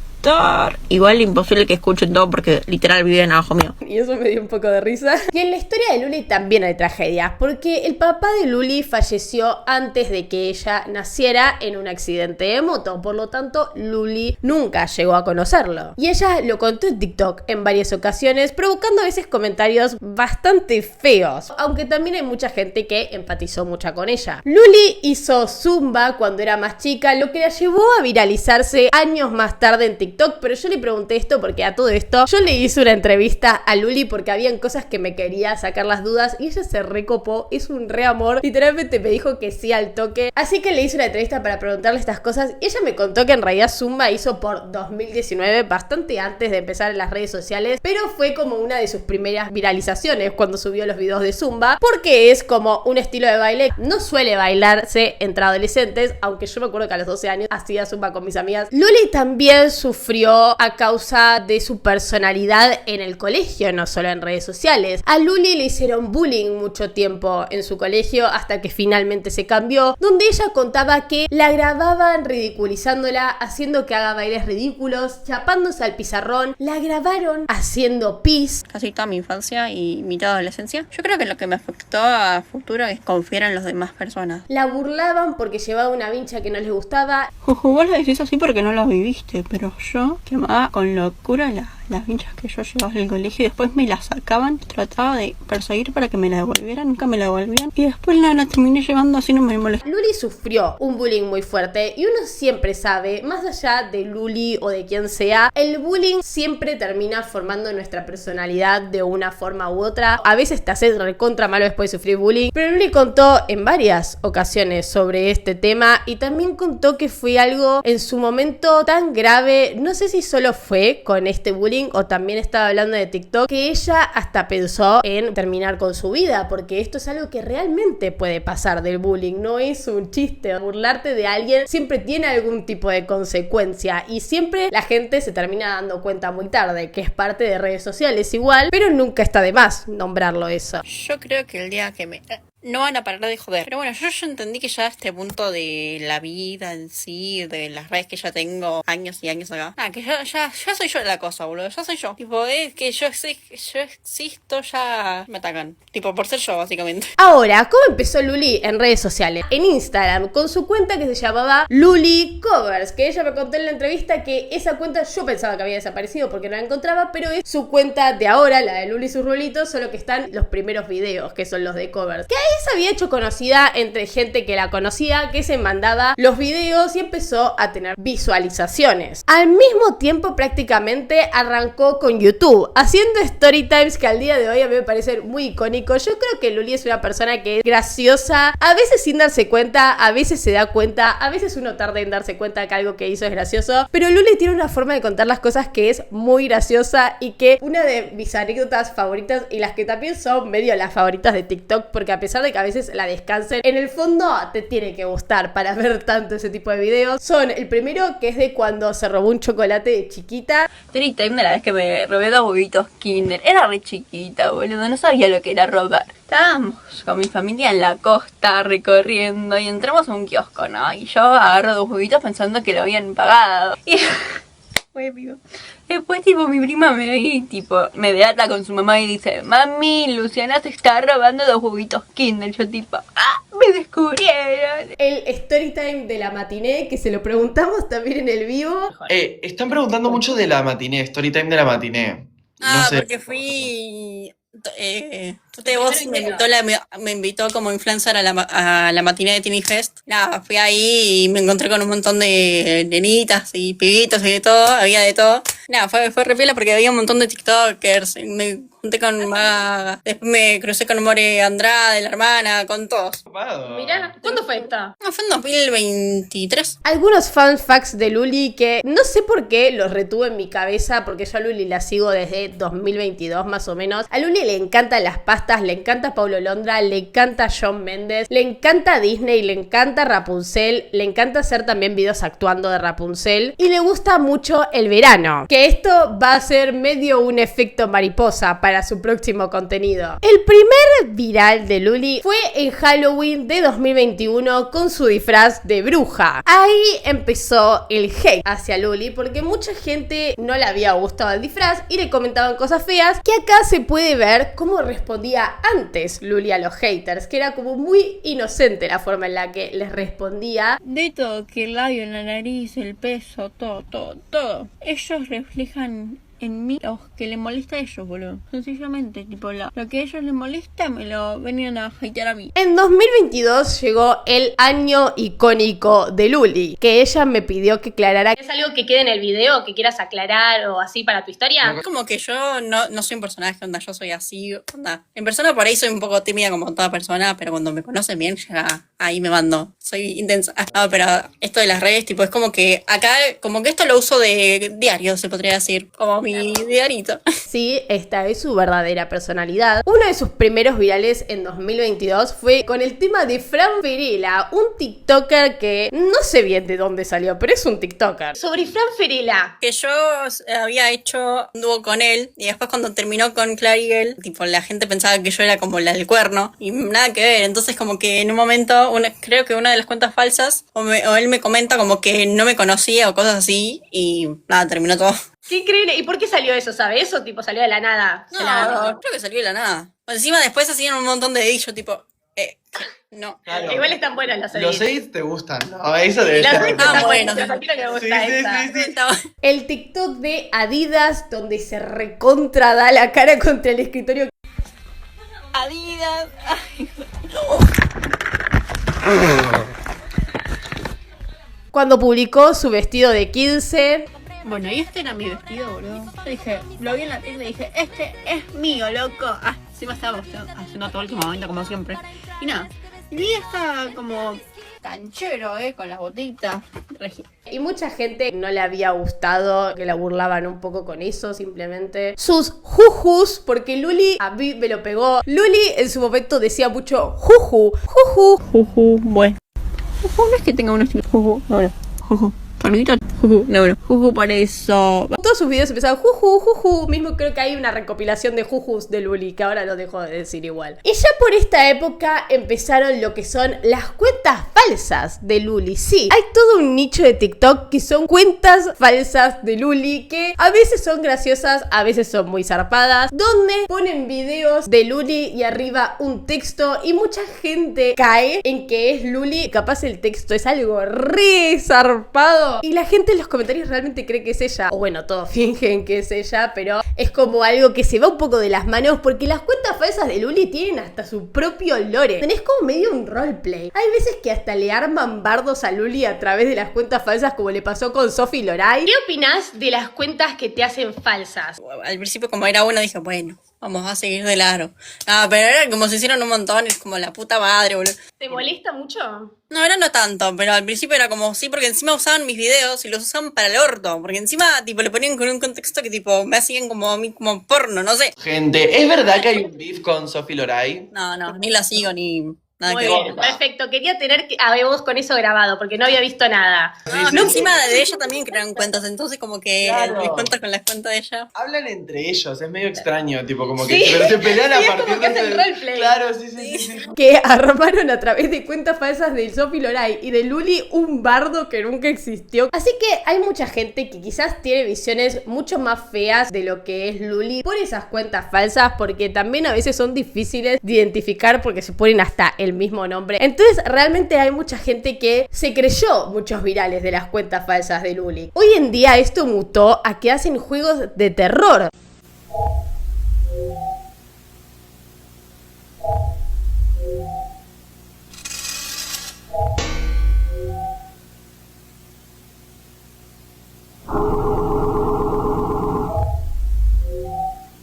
Igual imposible que escuchen todo porque literal viven abajo mío. Y eso me dio un poco de risa. Y en la historia de Luli también hay tragedias, porque el papá de Luli falleció antes de que ella naciera en un accidente de moto. Por lo tanto, Luli nunca llegó a conocerlo. Y ella lo contó en TikTok en varias ocasiones, provocando a veces comentarios bastante feos. Aunque también hay mucha gente que empatizó mucho con ella. Luli hizo zumba cuando era más chica, lo que la llevó a viralizarse años más tarde en TikTok TikTok, pero yo le pregunté esto porque a todo esto yo le hice una entrevista a Luli porque habían cosas que me quería sacar las dudas y ella se recopó, es un re amor, literalmente me dijo que sí al toque, así que le hice una entrevista para preguntarle estas cosas y ella me contó que en realidad Zumba hizo por 2019, bastante antes de empezar en las redes sociales, pero fue como una de sus primeras viralizaciones cuando subió los videos de Zumba, porque es como un estilo de baile, no suele bailarse entre adolescentes, aunque yo me acuerdo que a los 12 años hacía Zumba con mis amigas. Luli también sufrió a causa de su personalidad en el colegio, no solo en redes sociales. A Luli le hicieron bullying mucho tiempo en su colegio hasta que finalmente se cambió, donde ella contaba que la grababan ridiculizándola, haciendo que haga bailes ridículos, chapándose al pizarrón, la grabaron haciendo pis. Casi toda mi infancia y mitad de adolescencia. Yo creo que lo que me afectó a futuro es confiar en las demás personas. La burlaban porque llevaba una vincha que no les gustaba. Vos lo decís así porque no lo viviste, pero yo quemaba con locura las vinchas que yo llevaba al colegio y después me las sacaban, trataba de perseguir para que me la devolvieran, nunca me la devolvían y después la terminé llevando así, no me molestó. Luli sufrió un bullying muy fuerte y uno siempre sabe, más allá de Luli o de quien sea, el bullying siempre termina formando nuestra personalidad de una forma u otra. A veces te haces recontra malo después de sufrir bullying, pero Luli contó en varias ocasiones sobre este tema y también contó que fue algo en su momento tan grave, no sé si solo fue con este bullying o también estaba hablando de TikTok, que ella hasta pensó en terminar con su vida, porque esto es algo que realmente puede pasar del bullying, no es un chiste. Burlarte de alguien siempre tiene algún tipo de consecuencia y siempre la gente se termina dando cuenta muy tarde, que es parte de redes sociales igual, pero nunca está de más nombrarlo eso. Yo creo que el día que me... No van a parar de joder. Pero bueno, yo entendí que ya a este punto de la vida en sí, de las redes que ya tengo años y años acá. Que ya soy yo la cosa, boludo. Ya soy yo. Tipo, es que yo existo, ya me atacan. Tipo, por ser yo, básicamente. Ahora, ¿cómo empezó Luli en redes sociales? En Instagram, con su cuenta que se llamaba Luli Covers, que ella me contó en la entrevista que esa cuenta yo pensaba que había desaparecido porque no la encontraba, pero es su cuenta de ahora, la de Luli y sus rolitos, solo que están los primeros videos, que son los de covers. Que se había hecho conocida entre gente que la conocía, que se mandaba los videos y empezó a tener visualizaciones. Al mismo tiempo prácticamente arrancó con YouTube, haciendo story times que al día de hoy a mí me parecen muy icónicos. Yo creo que Luli es una persona que es graciosa, a veces sin darse cuenta, a veces se da cuenta, a veces uno tarda en darse cuenta que algo que hizo es gracioso, pero Luli tiene una forma de contar las cosas que es muy graciosa y que una de mis anécdotas favoritas y las que también son medio las favoritas de TikTok, porque a pesar de que a veces la descansen, en el fondo te tiene que gustar para ver tanto ese tipo de videos. Son el primero, que es de cuando se robó un chocolate de chiquita. Story time de la vez que me robé 2 huevitos Kinder. Era re chiquita, boludo, no sabía lo que era robar. Estábamos con mi familia en la costa recorriendo y entramos a un kiosco, ¿no? Y yo agarro 2 huevitos pensando que lo habían pagado. Y... Después, tipo, mi prima me ve, tipo, me delata con su mamá y dice: mami, Luciana se está robando 2 huevitos Kinder. Yo, tipo, me descubrieron. El story time de la matiné, que se lo preguntamos también en el vivo. Están preguntando mucho de la matiné, story time de la matiné. No sé. Porque fui... Vos me invitó como influencer a la matiné de Tiny Fest. Nada, fui ahí y me encontré con un montón de nenitas y pibitos y de todo, había de todo. Nada, fue re piola porque había un montón de TikTokers. Me junté con Maga, después me crucé con More Andrade, la hermana, con todos. Mirá, ¿cuándo fue esta? No, fue en 2023. Algunos fun facts de Luli que no sé por qué los retuve en mi cabeza, porque yo a Luli la sigo desde 2022 más o menos. A Luli le encantan las pastas, le encanta Paulo Londra, le encanta Shawn Mendes, le encanta Disney, le encanta Rapunzel, le encanta hacer también videos actuando de Rapunzel y le gusta mucho el verano, que esto va a ser medio un efecto mariposa para su próximo contenido. El primer viral de Luli fue en Halloween de 2021 con su disfraz de bruja. Ahí empezó el hate hacia Luli porque mucha gente no le había gustado el disfraz y le comentaban cosas feas, que acá se puede ver cómo respondía antes Luli a los haters, que era como muy inocente la forma en la que les respondía. De todo, que el labio, la nariz, el peso, todo. Ellos reflejan en mí lo que le molesta a ellos, boludo. Sencillamente, tipo, lo que a ellos les molesta me lo venían a hatear a mí. En 2022 llegó el año icónico de Luli, que ella me pidió que aclarara. ¿Es algo que quede en el video que quieras aclarar o así para tu historia? Como que yo no soy un personaje, onda, yo soy así, onda. En persona por ahí soy un poco tímida como toda persona, pero cuando me conocen bien ya ahí me mando. Soy intensa. No, pero esto de las redes, tipo, es como que acá, como que esto lo uso de diario, se podría decir, como mi diarito. Sí, esta es su verdadera personalidad. Uno de sus primeros virales en 2022 fue con el tema de Fran Ferela, un TikToker que no sé bien de dónde salió, pero es un TikToker. Sobre Fran Ferela. Que yo había hecho un dúo con él y después cuando terminó con Claribel, tipo, la gente pensaba que yo era como la del cuerno y nada que ver. Entonces como que en un momento, creo que una de las cuentas falsas, o él me comenta como que no me conocía o cosas así y nada, terminó todo. Qué increíble. ¿Y por qué salió eso, sabes? ¿O tipo salió de la nada? No, creo que salió de la nada. Encima después hacían un montón de edits, yo tipo, no. Claro. Igual están buenas las edits. Los edits te gustan, ¿no? Eso debe Las estar. edits están buenas. A mí lo que me gusta esta. El TikTok de Adidas, donde se recontra da la cara contra el escritorio. Adidas. Ay. Cuando publicó su vestido de 15. Bueno, y este era mi vestido, boludo. Yo dije, lo vi en la tienda y dije, este es mío, loco. Encima estaba haciendo todo el último momento como siempre. Y nada, y está como canchero, con las botitas. Y mucha gente no le había gustado, que la burlaban un poco con eso, simplemente. Sus jujus, porque Luli a mí me lo pegó. Luli en su momento decía mucho juju, bueno. Juju no es que tenga unos juju, no. Juju. Palmito, juju por eso. Todos sus videos empezaban juju. Mismo creo que hay una recopilación de jujus de Luli, que ahora lo dejo de decir igual. Y ya por esta época empezaron lo que son las cuentas falsas de Luli. Sí, hay todo un nicho de TikTok que son cuentas falsas de Luli, que a veces son graciosas, a veces son muy zarpadas, donde ponen videos de Luli y arriba un texto, y mucha gente cae en que es Luli. Capaz el texto es algo re zarpado y la gente en los comentarios realmente cree que es ella. O bueno, todos fingen que es ella, pero es como algo que se va un poco de las manos, porque las cuentas falsas de Luli tienen hasta su propio lore. Tenés como medio un roleplay. Hay veces que hasta le arman bardos a Luli a través de las cuentas falsas, como le pasó con Sophie Loray. ¿Qué opinás de las cuentas que te hacen falsas? Al principio como era una dije, bueno, vamos a seguir de largo. Pero era como se hicieron un montón, es como la puta madre, boludo. ¿Te molesta mucho? No, ahora no tanto, pero al principio era como sí, porque encima usaban mis videos y los usaban para el orto, porque encima tipo le ponían con un contexto que tipo me hacían como a mí como porno, no sé. Gente, ¿es verdad que hay un beef con Sophie Loray? No, ni la sigo ni nada. Muy que bien, ver. perfecto. Quería tener a vos con eso grabado, porque no había visto nada. No, encima de ella también crearon cuentas, entonces como que Claro. mis cuentas con las cuentas de ella. Hablan entre ellos, es medio extraño, tipo como que Sí, se pelean sí, a es partir como que hacen de... roleplay. Claro, sí. Que armaron a través de cuentas falsas de Sophie Loray y de Luli un bardo que nunca existió. Así que hay mucha gente que quizás tiene visiones mucho más feas de lo que es Luli por esas cuentas falsas, porque también a veces son difíciles de identificar porque se ponen hasta el mismo nombre. Entonces realmente hay mucha gente que se creyó muchos virales de las cuentas falsas de Luli. Hoy en día esto mutó a que hacen juegos de terror.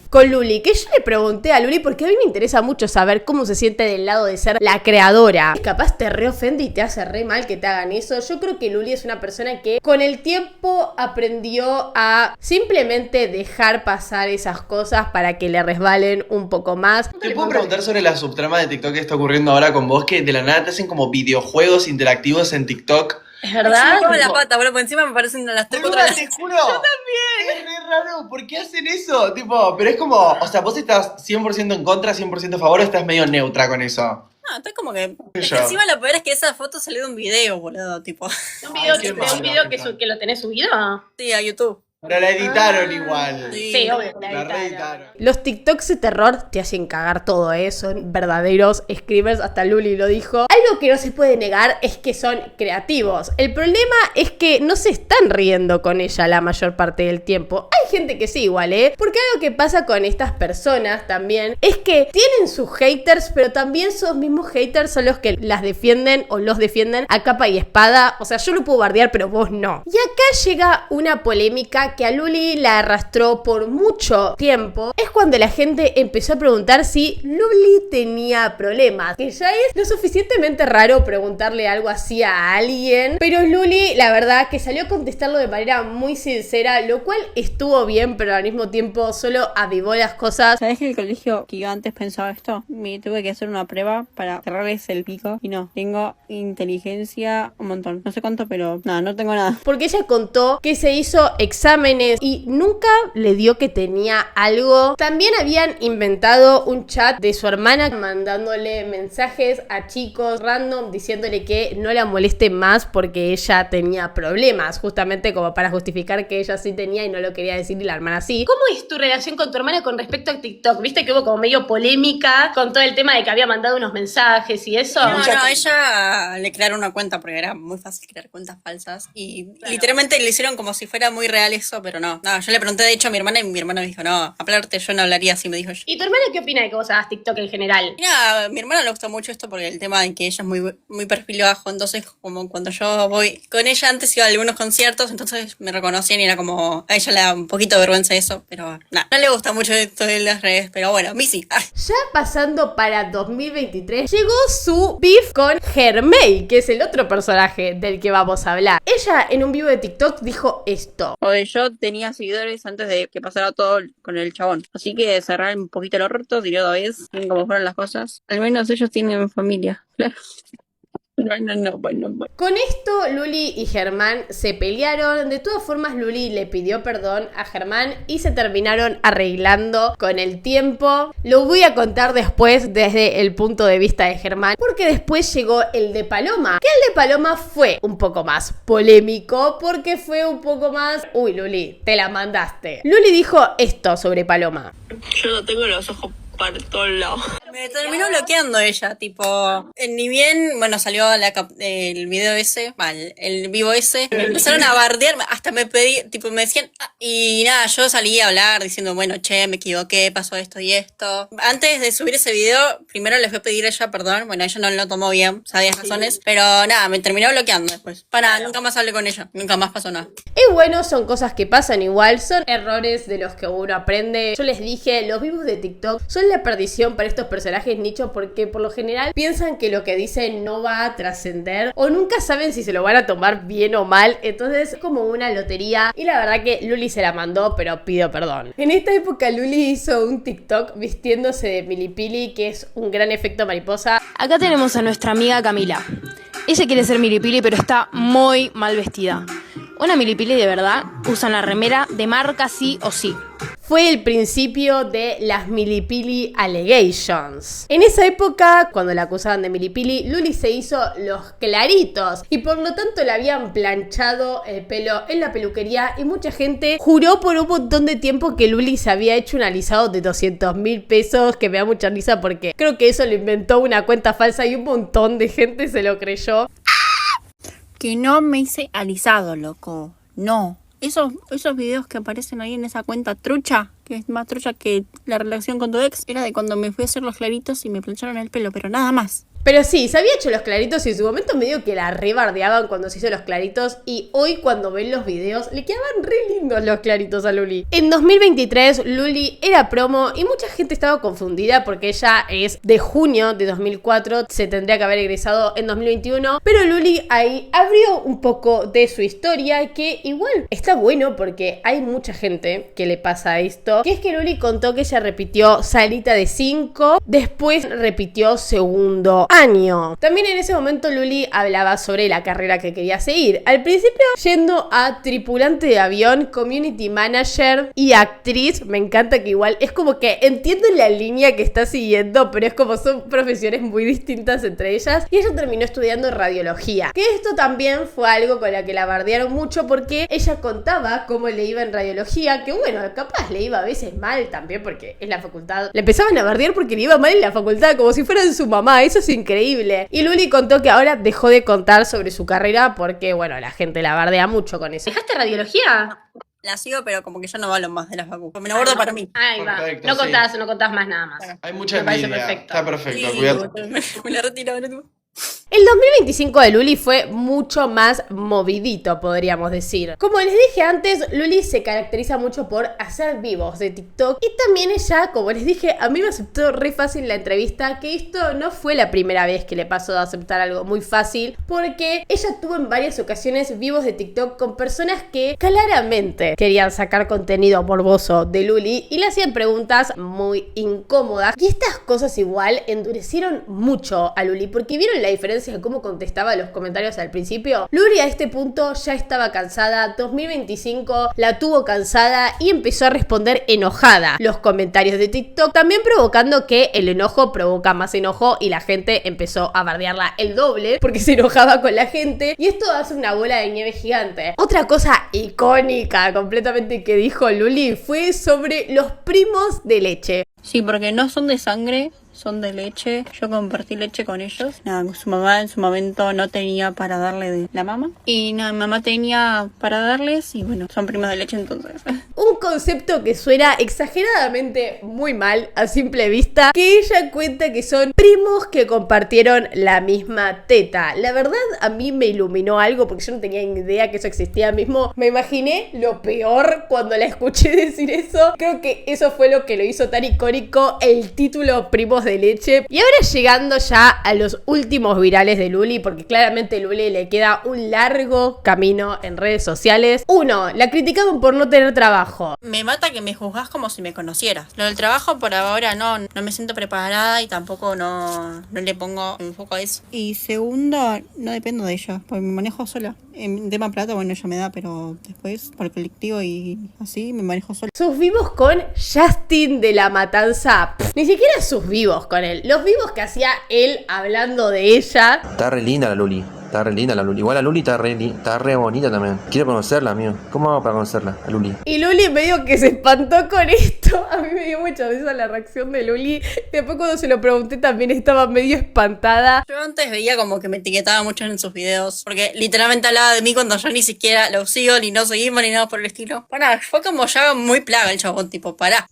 Con Luli, que yo le pregunté a Luli porque a mí me interesa mucho saber cómo se siente del lado de ser la creadora. Capaz te re ofende y te hace re mal que te hagan eso. Yo creo que Luli es una persona que con el tiempo aprendió a simplemente dejar pasar esas cosas para que le resbalen un poco más. ¿Te puedo preguntar sobre la subtrama de TikTok que está ocurriendo ahora con vos? Que de la nada te hacen como videojuegos interactivos en TikTok. ¿Es verdad? Me como la pata, boludo, por encima me parecen a las 3 Boluda, te juro. Yo también. Es re raro. ¿Por qué hacen eso? Tipo, pero es como, o sea, vos estás 100% en contra, 100% a favor, o estás medio neutra con eso. No, estoy como que... Yo. Encima lo peor es que esa foto salió de un video, boludo, tipo... ¿Un video, Ay, qué de un video que lo tenés subido? Sí, a YouTube. Pero la editaron igual. Sí, obvio, La reeditaron. Los TikToks de terror te hacen cagar todo, son verdaderos screamers, hasta Luli lo dijo. Algo que no se puede negar es que son creativos. El problema es que no se están riendo con ella la mayor parte del tiempo. Hay hay gente que sí igual, porque algo que pasa con estas personas también es que tienen sus haters, pero también esos mismos haters son los que las defienden o los defienden a capa y espada. O sea, yo lo puedo bardear, pero vos no. Y acá llega una polémica que a Luli la arrastró por mucho tiempo. Es cuando la gente empezó a preguntar si Luli tenía problemas, que ya es lo suficientemente raro preguntarle algo así a alguien, pero Luli la verdad que salió a contestarlo de manera muy sincera, lo cual estuvo bien, pero al mismo tiempo solo avivó las cosas. ¿Sabés que el colegio que yo antes pensaba esto? Me tuve que hacer una prueba para cerrarles el pico y no, tengo inteligencia un montón, no sé cuánto, pero nada, no tengo nada. Porque ella contó que se hizo exámenes y nunca le dio que tenía algo. También habían inventado un chat de su hermana mandándole mensajes a chicos random diciéndole que no la moleste más porque ella tenía problemas, justamente como para justificar que ella sí tenía y no lo quería decir y la hermana sí. ¿Cómo es tu relación con tu hermana con respecto a TikTok? ¿Viste que hubo como medio polémica con todo el tema de que había mandado unos mensajes y eso? No, ella le crearon una cuenta porque era muy fácil crear cuentas falsas y literalmente le hicieron como si fuera muy real eso, pero no, yo le pregunté de hecho a mi hermana y mi hermana me dijo, no, hablarte yo no hablaría así, me dijo yo. ¿Y tu hermana qué opina de que vos hagas TikTok en general? Mira, a mi hermana le gusta mucho esto porque el tema de que ella es muy perfil bajo, entonces como cuando yo voy con ella antes iba a algunos conciertos, entonces me reconocían y era como, a ella le da un poquito de vergüenza eso, pero nada, no le gusta mucho esto de las redes, pero bueno, a mí sí. Ya pasando para 2023, llegó su beef con Germay, que es el otro personaje del que vamos a hablar. Ella en un vivo de TikTok dijo esto. Oye, yo tenía seguidores antes de que pasara todo con el chabón, así que cerrar un poquito los rotos y otra vez, miren cómo fueron las cosas. Al menos ellos tienen familia, claro. No. Con esto Luli y Germán se pelearon. De todas formas Luli le pidió perdón a Germán y se terminaron arreglando con el tiempo. Lo voy a contar después desde el punto de vista de Germán, porque después llegó el de Paloma, que el de Paloma fue un poco más polémico porque fue un poco más... Uy, Luli, te la mandaste. Luli dijo esto sobre Paloma. Yo no tengo los ojos para todos lados. Me terminó bloqueando ella, tipo, ni bien, bueno, salió el video ese, el vivo ese, me empezaron a bardear, hasta me decían, y nada, yo salí a hablar diciendo, bueno, che, me equivoqué, pasó esto y esto. Antes de subir ese video, primero les fui a pedir a ella perdón, bueno, ella no lo tomó bien, sabía razones, pero nada, me terminó bloqueando después. Nunca más hablé con ella, nunca más pasó nada. Y bueno, son cosas que pasan igual, son errores de los que uno aprende. Yo les dije, los vivos de TikTok son la perdición para estos personajes nicho porque por lo general piensan que lo que dicen no va a trascender o nunca saben si se lo van a tomar bien o mal, entonces es como una lotería y la verdad que Luli se la mandó, pero pido perdón. En esta época Luli hizo un TikTok vistiéndose de Milipili, que es un gran efecto mariposa. Acá tenemos a nuestra amiga Camila. Ella quiere ser Milipili, pero está muy mal vestida. Una Milipili de verdad usa la remera de marca sí o sí. Fue el principio de las Milipili Allegations. En esa época, cuando la acusaban de Milipili, Luli se hizo los claritos y por lo tanto le habían planchado el pelo en la peluquería y mucha gente juró por un montón de tiempo que Luli se había hecho un alisado de 200.000 pesos, que me da mucha risa porque creo que eso lo inventó una cuenta falsa y un montón de gente se lo creyó. Que no me hice alisado, loco. No. Esos videos que aparecen ahí en esa cuenta trucha, que es más trucha que la relación con tu ex, era de cuando me fui a hacer los claritos y me plancharon el pelo, pero nada más. Pero sí, se había hecho los claritos y en su momento medio que la rebardeaban cuando se hizo los claritos y hoy cuando ven los videos le quedaban re lindos los claritos a Luli. En 2023 Luli era promo y mucha gente estaba confundida porque ella es de junio de 2004, se tendría que haber egresado en 2021, pero Luli ahí abrió un poco de su historia que igual está bueno porque hay mucha gente que le pasa esto, que es que Luli contó que ella repitió salita de 5, después repitió segundo año. También en ese momento Luli hablaba sobre la carrera que quería seguir. Al principio yendo a tripulante de avión, community manager y actriz. Me encanta que igual es como que entiendo la línea que está siguiendo, pero es como son profesiones muy distintas entre ellas. Y ella terminó estudiando radiología, que esto también fue algo con la que la bardearon mucho porque ella contaba cómo le iba en radiología, que bueno, capaz le iba a veces mal también porque en la facultad le empezaban a bardear porque le iba mal en la facultad como si fueran su mamá. Eso es increíble. Y Luli contó que ahora dejó de contar sobre su carrera porque, bueno, la gente la bardea mucho con eso. ¿Dejaste radiología? La sigo, pero como que ya no hablo más de la facu. Me lo guardo para mí. Ahí va. Perfecto, No sí. contás más nada más. Hay mucha Me parece envidia. perfecto. Está perfecto, Sí, cuídate. me la retiro, boludo. El 2025 de Luli fue mucho más movidito, podríamos decir. Como les dije antes, Luli se caracteriza mucho por hacer vivos de TikTok y también ella, como les dije, a mí me aceptó re fácil la entrevista, que esto no fue la primera vez que le pasó de aceptar algo muy fácil, porque ella tuvo en varias ocasiones vivos de TikTok con personas que claramente querían sacar contenido morboso de Luli y le hacían preguntas muy incómodas. Y estas cosas igual endurecieron mucho a Luli, porque vieron la diferencia de cómo contestaba los comentarios al principio. Luli a este punto ya estaba cansada, 2025 la tuvo cansada y empezó a responder enojada los comentarios de TikTok, también provocando que el enojo provoca más enojo y la gente empezó a bardearla el doble porque se enojaba con la gente y esto hace una bola de nieve gigante. Otra cosa icónica completamente que dijo Luli fue sobre los primos de leche. Sí, porque no son de sangre, son de leche. Yo compartí leche con ellos. Nada, su mamá en su momento no tenía para darle de la mamá. Y nada, mi mamá tenía para darles y bueno, son primos de leche entonces. Un concepto que suena exageradamente muy mal a simple vista, que ella cuenta que son primos que compartieron la misma teta. La verdad a mí me iluminó algo porque yo no tenía ni idea que eso existía mismo. Me imaginé lo peor cuando la escuché decir eso. Creo que eso fue lo que lo hizo tan icónico, el título primos de leche. Y ahora llegando ya a los últimos virales de Luli, porque claramente a Luli le queda un largo camino en redes sociales. 1. La criticaban por no tener trabajo. Me mata que me juzgás como si me conocieras. Lo del trabajo por ahora no me siento preparada y tampoco no le pongo enfoque a eso. Y segundo, no dependo de ella, porque me manejo sola. En tema plata, bueno, ella me da, pero después por el colectivo y así me manejo sola. Sus vivos con Justin de la Matanza. Ni siquiera sus vivos con él. Los vivos que hacía él hablando de ella. Está re linda la Luli. Está re linda la Luli. Igual la Luli está re bonita también. Quiero conocerla, amigo. ¿Cómo hago para conocerla, a Luli? Y Luli medio que se espantó con esto. A mí me dio mucha risa la reacción de Luli. Después cuando se lo pregunté también estaba medio espantada. Yo antes veía como que me etiquetaba mucho en sus videos, porque literalmente hablaba de mí cuando yo ni siquiera lo sigo, ni no seguimos, ni nada por el estilo. Pará, fue como ya muy plaga el chabón, tipo, pará.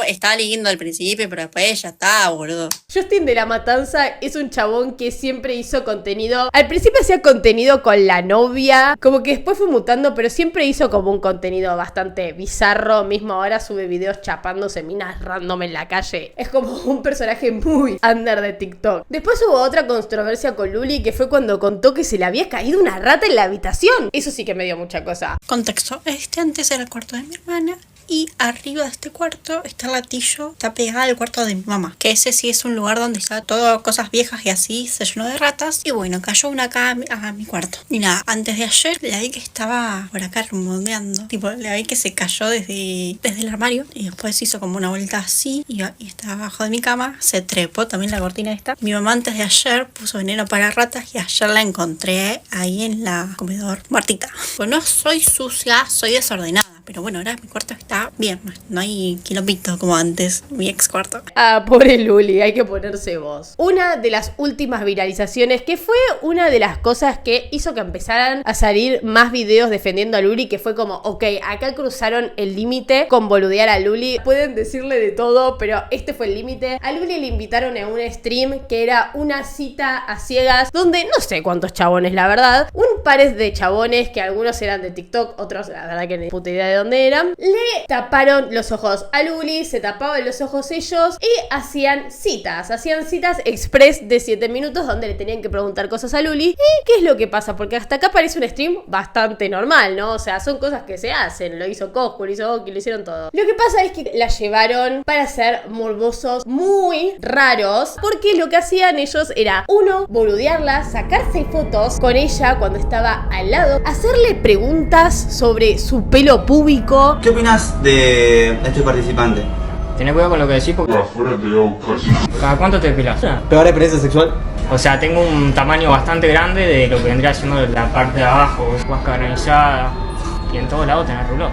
Estaba lindo al principio, pero después ya está, boludo. Justin de la Matanza es un chabón que siempre hizo contenido. Al principio hacía contenido con la novia, como que después fue mutando, pero siempre hizo como un contenido bastante bizarro. Mismo ahora sube videos chapándose minas random en la calle. Es como un personaje muy under de TikTok. Después hubo otra controversia con Luli, que fue cuando contó que se le había caído una rata en la habitación. Eso sí que me dio mucha cosa. Contexto, antes era el cuarto de mi hermana. Y arriba de este cuarto está el latillo, está pegado al cuarto de mi mamá. Que ese sí es un lugar donde está todo cosas viejas y así, se llenó de ratas. Y bueno, cayó una acá a mi cuarto. Y nada, antes de ayer la vi que estaba por acá rumoreando. Tipo, la vi que se cayó desde el armario. Y después hizo como una vuelta así. Y estaba abajo de mi cama. Se trepó también la cortina esta. Mi mamá antes de ayer puso veneno para ratas. Y ayer la encontré ahí en la comedor muertita. Pues no soy sucia, soy desordenada. Pero bueno, ahora mi cuarto está bien, no hay quilombito como antes, mi ex cuarto. Ah, pobre Luli, hay que ponerse voz. Una de las últimas viralizaciones, que fue una de las cosas que hizo que empezaran a salir más videos defendiendo a Luli, que fue como, ok, acá cruzaron el límite con boludear a Luli. Pueden decirle de todo, pero este fue el límite. A Luli le invitaron a un stream que era una cita a ciegas, donde no sé cuántos chabones, la verdad. Un par de chabones que algunos eran de TikTok, otros la verdad que ni puta idea de dónde eran. Le taparon los ojos a Luli, se tapaban los ojos ellos y hacían citas express de 7 minutos donde le tenían que preguntar cosas a Luli. ¿Y qué es lo que pasa? Porque hasta acá parece un stream bastante normal, ¿no? O sea, son cosas que se hacen. Lo hizo Coscu, lo hizo Oki, lo hicieron todo. Lo que pasa es que la llevaron para hacer morbosos muy raros, porque lo que hacían ellos era, uno, boludearla, sacarse fotos con ella cuando estaba al lado, hacerle preguntas sobre su pelo público. ¿Qué opinas de este participante? Tenés cuidado con lo que decís porque... ¿Cada cuánto te depilas? ¿Peor experiencia sexual? O sea, tengo un tamaño bastante grande de lo que vendría siendo la parte de abajo, vasca granizada y en todos lados tenés rulot.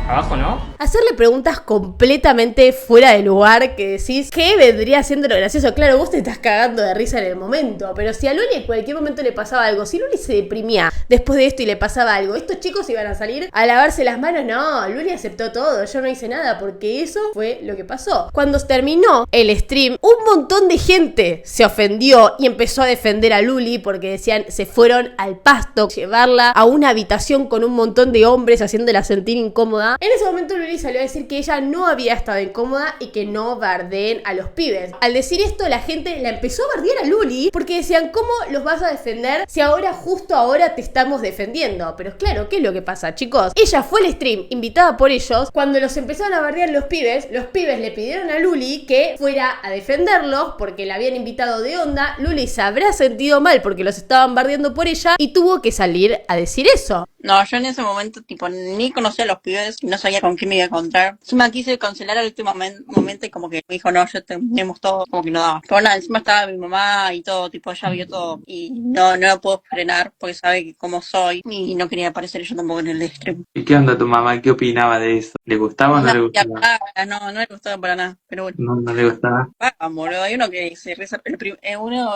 Abajo, ¿no? hacerle preguntas completamente fuera de lugar que decís, ¿qué vendría siendo lo gracioso? Claro, vos te estás cagando de risa en el momento, pero si a Luli en cualquier momento le pasaba algo, si Luli se deprimía después de esto y le pasaba algo, estos chicos iban a salir a lavarse las manos. No, Luli aceptó todo, yo no hice nada porque eso fue lo que pasó. Cuando terminó el stream, un montón de gente se ofendió y empezó a defender a Luli porque decían, se fueron al pasto, llevarla a una habitación con un montón de hombres haciéndola sentir incómoda. En ese momento Luli salió a decir que ella no había estado incómoda y que no bardeen a los pibes. Al decir esto, la gente la empezó a bardear a Luli porque decían, ¿cómo los vas a defender si ahora, justo ahora, te estamos defendiendo? Pero claro, ¿qué es lo que pasa, chicos? Ella fue al stream invitada por ellos. Cuando los empezaron a bardear los pibes le pidieron a Luli que fuera a defenderlos porque la habían invitado de onda. Luli se habrá sentido mal porque los estaban bardeando por ella y tuvo que salir a decir eso. No, yo en ese momento, tipo, ni conocía a los pibes, no sabía con quién me iba a encontrar. Encima quise cancelar al último momento y como que me dijo, no, ya terminemos todo, como que no daba. Pero nada, encima estaba mi mamá y todo, tipo, ella vio todo. Y no lo puedo frenar porque sabe que cómo soy y no quería aparecer yo tampoco en el stream. ¿Y qué onda tu mamá? ¿Qué opinaba de eso? ¿Le gustaba o no le gustaba? No le gustaba para nada, pero bueno. No le gustaba. Boludo, hay uno que se reservó,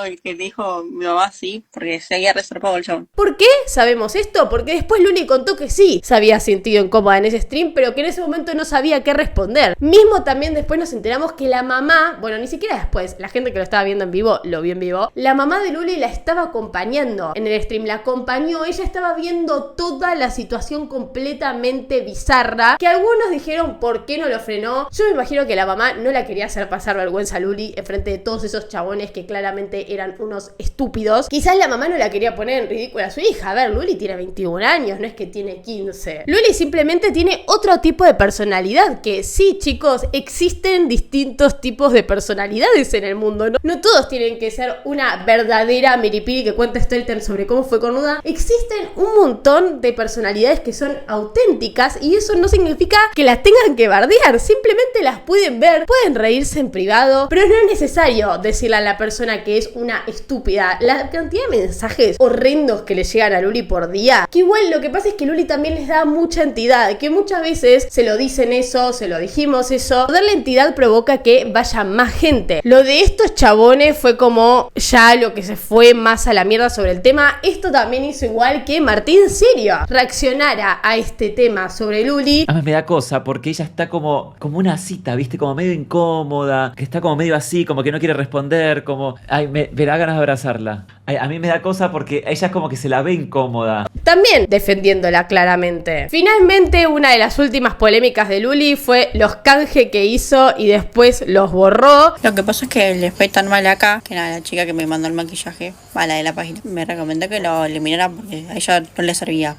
el que dijo mi mamá sí, porque se había reservado el show. ¿Por qué sabemos esto? Porque después Luli contó que sí se había sentido incómoda en ese stream, pero que en ese momento no sabía qué responder. Mismo también después nos enteramos que la mamá, bueno, ni siquiera después, la gente que lo estaba viendo en vivo, lo vio en vivo, la mamá de Luli la estaba acompañando en el stream, la acompañó, ella estaba viendo toda la situación completamente bizarra, que algunos dijeron, ¿por qué no lo frenó? Yo me imagino que la mamá no la quería hacer pasar vergüenza a Luli enfrente de todos esos chabones que claramente eran unos estúpidos. Quizás la mamá no la quería poner en ridículo a su hija. A ver, Luli tiene 21 años, no es que tiene 15. Luli simplemente tiene otro tipo de personalidad, que sí, chicos, existen distintos tipos de personalidades en el mundo, ¿no? No todos tienen que ser una verdadera Miripiri que cuenta Stelter sobre cómo fue cornuda. Existen un montón de personalidades que son auténticas y eso no significa que las tengan que bardear, simplemente las pueden ver, pueden reírse en privado, pero no es necesario decirle a la persona que es una estúpida. La cantidad de mensajes horrendos que le llegan a Luli por día, que igual lo que pasa es que Luli también les da mucha entidad, que muchas veces se lo dicen eso, se lo dijimos eso, darle entidad provoca que vaya más gente. Lo de estos chabones fue como ya lo que se fue más a la mierda sobre el tema. Esto también hizo igual que Martín Sirio reaccionara a este tema sobre Luli. A mí me da cosa porque ella está como una cita, ¿viste? Como medio incómoda, que está como medio así, como que no quiere responder, como... Ay, me da ganas de abrazarla. Ay, a mí me da cosa porque ella es como que se la ve incómoda. También defendiéndola claramente. Finalmente, una de las últimas polémicas de Luli fue los canje que hizo y después los borró. Lo que pasa es que le fue tan mal acá que nada, la chica que me mandó el maquillaje, la de la página, me recomendó que lo eliminara porque a ella no le servía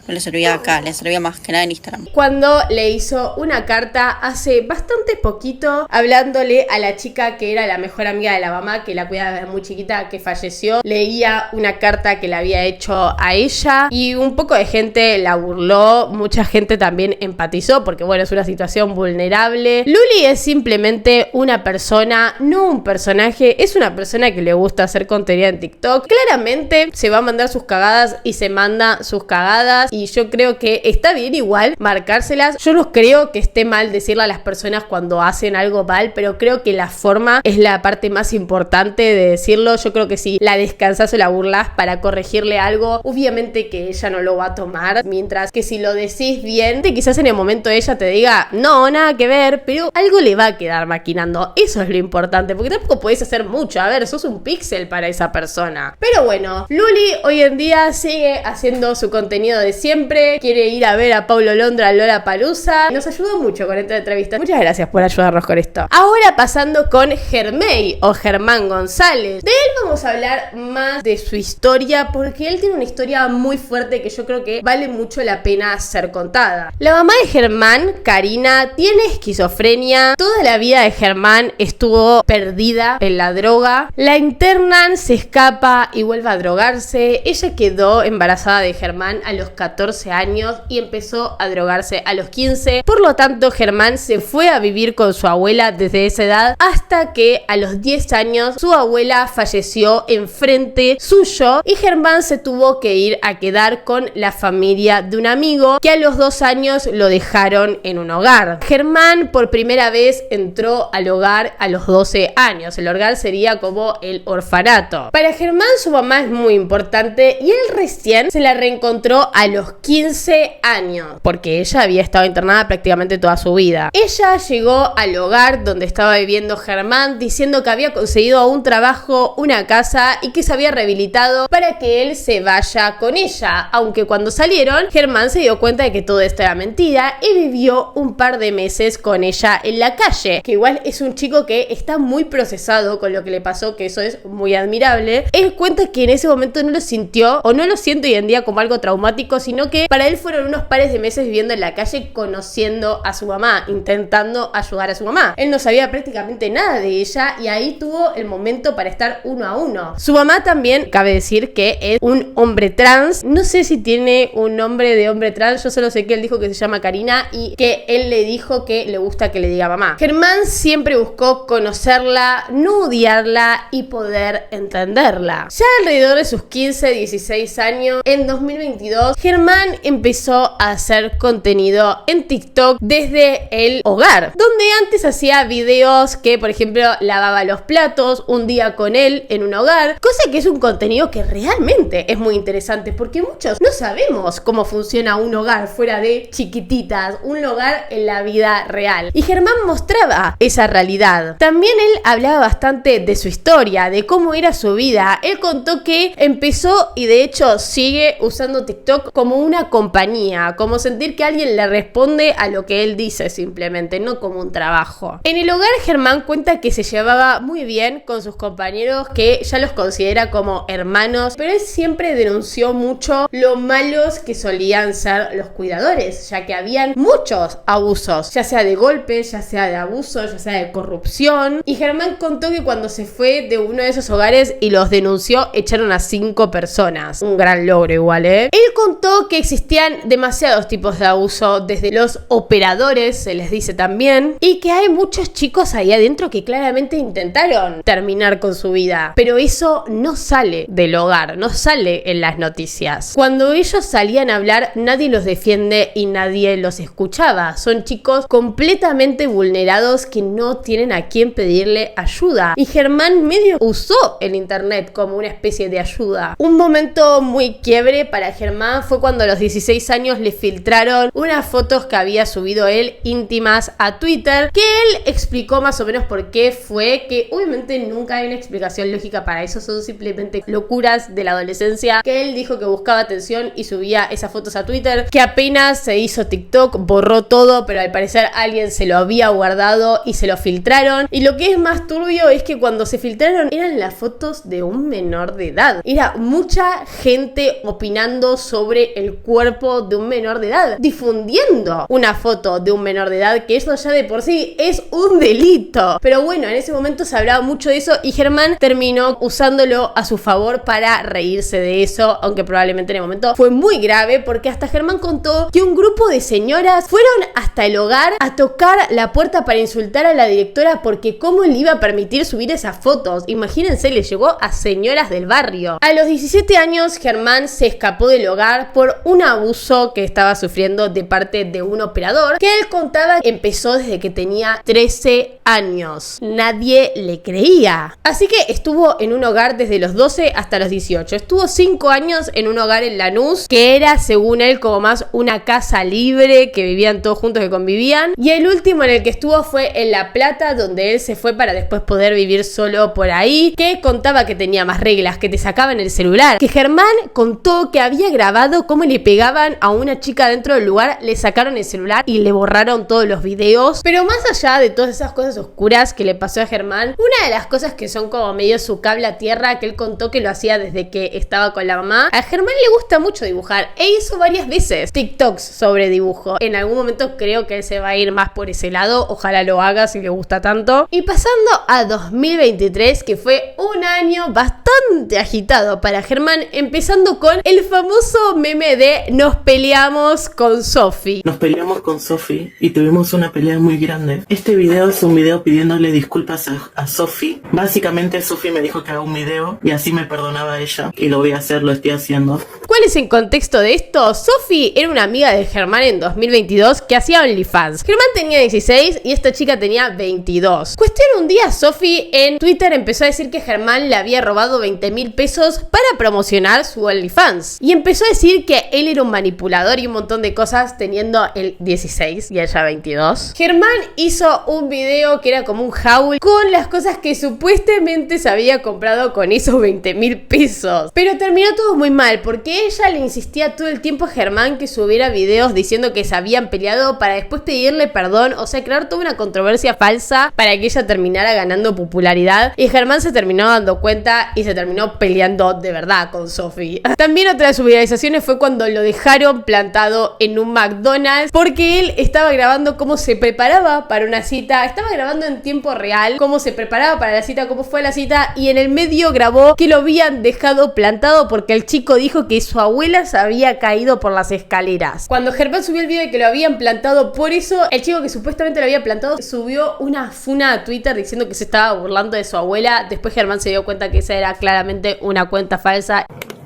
acá, le servía más que nada en Instagram. Cuando le hizo una carta hace bastante poquito hablándole a la chica que era la mejor amiga de la mamá, que la cuidaba desde muy chiquita, que falleció, leía una carta que le había hecho a ella y un poco de gente la burló, mucha gente también empatizó porque bueno, es una situación vulnerable. Luli es simplemente una persona, no un personaje, es una persona que le gusta hacer contenido en TikTok. Claramente se va a mandar sus cagadas y se manda sus cagadas y yo creo que está bien igual marcárselas. Yo no creo que esté mal decirle a las personas cuando hacen algo mal, pero creo que la forma es la parte más importante de decirlo. Yo creo que si la descansás o la burlas para corregirle algo, obviamente que ella no lo va a tomar, mientras que si lo decís bien, quizás en el momento ella te diga, no, nada que ver, pero algo le va a quedar maquinando. Eso es lo importante, porque tampoco podés hacer mucho. A ver, sos un píxel para esa persona. Pero bueno, Luli hoy en día sigue haciendo su contenido de siempre, quiere ir a ver a Paulo Londra a Lollapalooza. Nos ayudó mucho con esta entrevista. Muchas gracias por ayudarnos con esto. Ahora pasando con Germay o Germán González. De él vamos a hablar más de su historia porque él tiene una historia muy fuerte que yo creo que vale mucho la pena ser contada. La mamá de Germán, Karina, tiene esquizofrenia. Toda la vida de Germán estuvo perdida en la droga. La internan, se escapa y vuelve a drogarse. Ella quedó embarazada de Germán a los 14 años y empezó a drogarse a los 15. Por lo tanto, Germán se fue a vivir con su abuela desde esa edad hasta que a los 10 años su abuela falleció enfrente suyo y Germán se tuvo que ir a quedar con la familia de un amigo que a los 2 años lo dejaron en un hogar. Germán por primera vez entró al hogar a los 12 años. El hogar sería como el orfanato. Para Germán su mamá es muy importante y él recién se la reencontró a los 15 años, porque ella había estado internada prácticamente toda su vida. Ella llegó al hogar donde estaba viviendo Germán diciendo que había conseguido un trabajo, una casa y que se había rehabilitado para que él se vaya con ella, aunque cuando salieron Germán se dio cuenta de que todo esto era mentira y vivió un par de meses con ella en la calle, que igual es un chico que está muy procesado con lo que le pasó, que eso es muy admirable. Él cuenta que en ese momento no lo sintió, o no lo siente hoy en día como algo traumático, sino que para él fueron unos pares de meses viviendo en la calle, conociendo a su mamá, intentando ayudar a su mamá. Él no sabía prácticamente nada de ella y ahí tuvo el momento para estar uno a uno. Su mamá también, cabe decir que es un hombre trans. No sé si tiene un nombre de hombre trans, yo solo sé que él dijo que se llama Karina y que él le dijo que le gusta que le diga mamá. Germán siempre buscó conocerla, no odiarla y poder entenderla. Ya alrededor de sus 15, 16 años, en 2022, Germán empezó a hacer contenido en TikTok desde el hogar, donde antes hacía videos que, por ejemplo, lavaba los platos un día con él en un hogar, cosa que es un contenido que realmente es muy interesante porque muchos no sabemos cómo funciona un hogar fuera de chiquititas, un hogar en la vida real. Y Germán mostraba esa realidad. También él hablaba bastante de su historia, de cómo era su vida. Él contó que empezó y de hecho sigue usando TikTok como una compañía, como sentir que alguien le responde a lo que él dice simplemente, no como un trabajo. En el hogar Germán cuenta que se llevaba muy bien con sus compañeros, que ya los considera como hermanos, pero él siempre denunció mucho lo malos que solían ser los cuidadores, ya que habían muchos abusos, ya sea de golpes, ya sea de abuso, ya sea de corrupción. Y Germán contó que cuando se fue de uno de esos hogares y los denunció, echaron a 5 personas. Un gran logro igual, ¿eh? Él contó que existían demasiados tipos de abuso, desde los operadores, se les dice también, y que hay muchos chicos ahí adentro que claramente intentaron terminar con su vida, pero eso no sale del hogar, no sale en las noticias. Cuando ellos salían a hablar, nadie los defiende y nadie los escuchaba. Son chicos completamente vulnerados que no tienen a quién pedirle ayuda. Y Germán medio usó el internet como una especie de ayuda. Un momento muy quiebre para Germán fue cuando a los 16 años le filtraron unas fotos que había subido él íntimas a Twitter, que él explicó más o menos por qué fue, que obviamente nunca hay una explicación lógica para eso, son simplemente locuras de la adolescencia, que él dijo que buscaba atención y subía esas fotos a Twitter, que apenas se hizo TikTok borró todo, pero al parecer alguien se lo había guardado y se lo filtraron. Y lo que es más turbio es que cuando se filtraron eran las fotos de un menor de edad. Era mucha gente opinando sobre el cuerpo de un menor de edad, difundiendo una foto de un menor de edad, que eso ya de por sí es un delito. Pero bueno, en ese momento se hablaba mucho de eso y Germán terminó usándolo a su favor para reírse de eso, aunque probablemente en el momento fue muy grave, porque hasta Germán contó que un grupo de señoras fueron hasta el hogar a tocar la puerta para insultar a la directora porque cómo le iba a permitir subir esas fotos. Imagínense, le llegó a señoras del barrio. A los 17 años Germán se escapó del hogar por un abuso que estaba sufriendo de parte de un operador, que él contaba que empezó desde que tenía 13 años. Nadie le creía. Así que estuvo en un hogar desde los 12 hasta los 18. Estuvo 5 años en un hogar en Lanús, que era, según él, como más una casa libre, que vivían todos juntos, que convivían. Y el último en el que estuvo fue en La Plata, donde él se fue para después poder vivir solo por ahí, que contaba que tenía más reglas, que te sacaban el celular, que Germán contó que había grabado cómo le pegaban a una chica dentro del lugar, le sacaron el celular y le borraron todos los videos. Pero más allá de todas esas cosas oscuras que le pasó a Germán, una de las cosas que son como medio su cable a tierra, que él contó que lo hacía desde que estaba con la mamá, a Germán le gusta mucho dibujar e hizo varias veces TikToks sobre dibujo. En algún momento creo que él se va a ir más por ese lado, ojalá lo haga si le gusta tanto. Y pasando a 2023, que fue un año bastante agitado para Germán, empezando con el famoso meme de nos peleamos con Sofi. Nos peleamos con Sofi y tuvimos una pelea muy grande. Este video es un video pidiéndole disculpas a Sofi. Básicamente Sofi me dijo que haga un video y así me perdonaba a ella, y lo voy a hacer, lo estoy haciendo. ¿Cuál es el contexto de esto? Sofi era una amiga de Germán en 2022 amigos que hacía OnlyFans. Germán tenía 16 y esta chica tenía 22. Cuestión, un día Sofi en Twitter empezó a decir que Germán le había robado 20.000 pesos para promocionar su OnlyFans. Y empezó a decir que él era un manipulador y un montón de cosas teniendo el 16 y ella 22. Germán hizo un video que era como un haul con las cosas que supuestamente se había comprado con esos 20.000 pesos. Pero terminó todo muy mal porque ella le insistía todo el tiempo a Germán que subiera videos diciendo que se habían peleado para después pedirle perdón, o sea, crear toda una controversia falsa para que ella terminara ganando popularidad. Y Germán se terminó dando cuenta y se terminó peleando de verdad con Sofi. También otra de sus viralizaciones fue cuando lo dejaron plantado en un McDonald's porque él estaba grabando cómo se preparaba para una cita, estaba grabando en tiempo real cómo se preparaba para la cita, cómo fue la cita, y en el medio grabó que lo habían dejado plantado porque el chico dijo que su abuela se había caído por las escaleras. Cuando Germán subió el video de que lo habían plantado por eso, el chico que supuestamente lo había plantado subió una funa a Twitter diciendo que se estaba burlando de su abuela. Después Germán se dio cuenta que esa era claramente una cuenta falsa.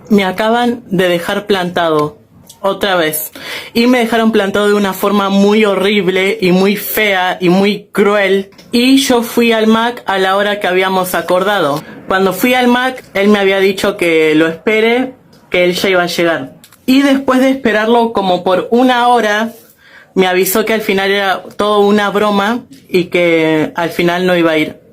Me acaban de dejar plantado otra vez y me dejaron plantado de una forma muy horrible y muy fea y muy cruel, y yo fui al Mac a la hora que habíamos acordado. Cuando fui al Mac, él me había dicho que lo espere, que él ya iba a llegar, y después de esperarlo como por una hora me avisó que al final era todo una broma y que al final no iba a ir.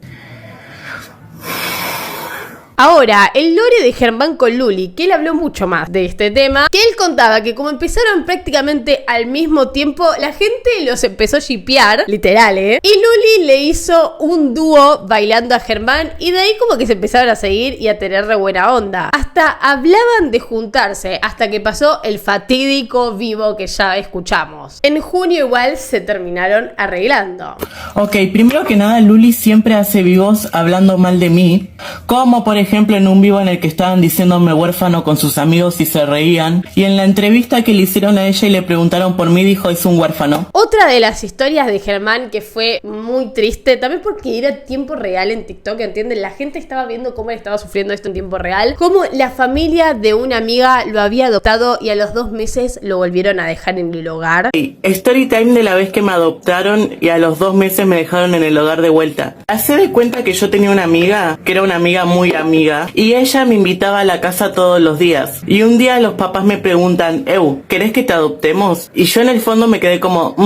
Ahora, el lore de Germán con Luli, que él habló mucho más de este tema, que él contaba que como empezaron prácticamente al mismo tiempo, la gente los empezó a shippear, literal, y Luli le hizo un dúo bailando a Germán y de ahí como que se empezaron a seguir y a tener re buena onda. Hasta hablaban de juntarse, hasta que pasó el fatídico vivo que ya escuchamos. En junio igual se terminaron arreglando. Ok, primero que nada, Luli siempre hace vivos hablando mal de mí, como por ejemplo en un vivo en el que estaban diciéndome huérfano con sus amigos y se reían, y en la entrevista que le hicieron a ella y le preguntaron por mí dijo es un huérfano. Otra de las historias de Germán que fue muy triste, también porque era tiempo real en TikTok, ¿entienden? La gente estaba viendo cómo él estaba sufriendo esto en tiempo real, cómo la familia de una amiga lo había adoptado y a los 2 meses lo volvieron a dejar en el hogar. Story time de la vez que me adoptaron y a los 2 meses me dejaron en el hogar de vuelta. Hacé de cuenta que yo tenía una amiga, que era una amiga muy amiga, y ella me invitaba a la casa todos los días. Y un día los papás me preguntan, ¿querés que te adoptemos? Y yo en el fondo me quedé como,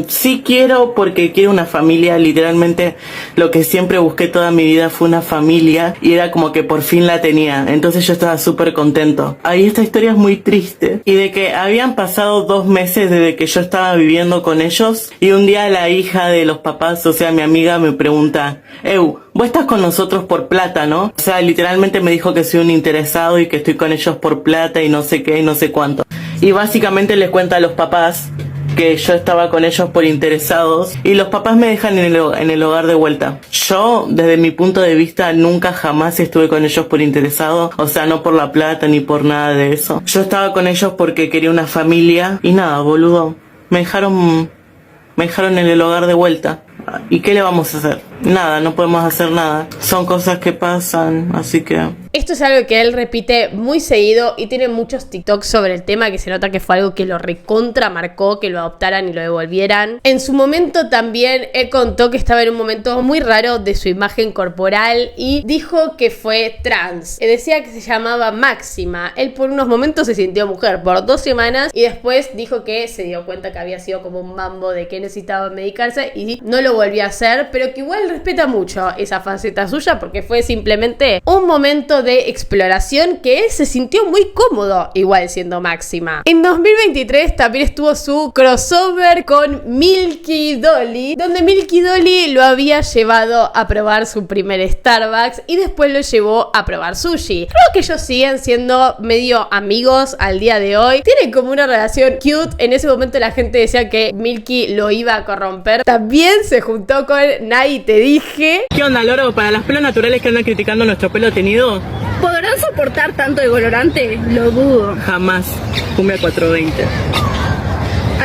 sí quiero, porque quiero una familia. Literalmente lo que siempre busqué toda mi vida fue una familia y era como que por fin la tenía. Entonces yo estaba súper contento. Ahí esta historia es muy triste. Y de que habían pasado 2 meses desde que yo estaba viviendo con ellos, y un día la hija de los papás, o sea mi amiga, me pregunta, vos estás con nosotros por plata, ¿no? O sea, literalmente me dijo que soy un interesado y que estoy con ellos por plata y no sé qué y no sé cuánto. Y básicamente les cuenta a los papás que yo estaba con ellos por interesados y los papás me dejan en el hogar de vuelta. Yo, desde mi punto de vista, nunca jamás estuve con ellos por interesado, o sea, no por la plata ni por nada de eso. Yo estaba con ellos porque quería una familia y nada, boludo. Me dejaron en el hogar de vuelta. ¿Y qué le vamos a hacer? Nada, no podemos hacer nada. Son cosas que pasan, así que... Esto es algo que él repite muy seguido y tiene muchos TikToks sobre el tema, que se nota que fue algo que lo recontra marcó, que lo adoptaran y lo devolvieran. En su momento también él contó que estaba en un momento muy raro de su imagen corporal y dijo que fue trans. Decía que se llamaba Máxima. Él por unos momentos se sintió mujer por 2 semanas y después dijo que se dio cuenta que había sido como un mambo de que necesitaba medicarse y no lo volvió a hacer, pero que igual respeta mucho esa faceta suya porque fue simplemente un momento de exploración que él se sintió muy cómodo igual siendo Máxima. En 2023 también estuvo su crossover con Milky Dolly, donde Milky Dolly lo había llevado a probar su primer Starbucks y después lo llevó a probar sushi. Creo que ellos siguen siendo medio amigos al día de hoy, tienen como una relación cute. En ese momento la gente decía que Milky lo iba a corromper. También se juntó con Nay Te Dije. ¿Qué onda, loro? Para las pelos naturales que andan criticando nuestro pelo tenido, ¿podrán soportar tanto de colorante? Lo dudo. jamás. Cumbia 420.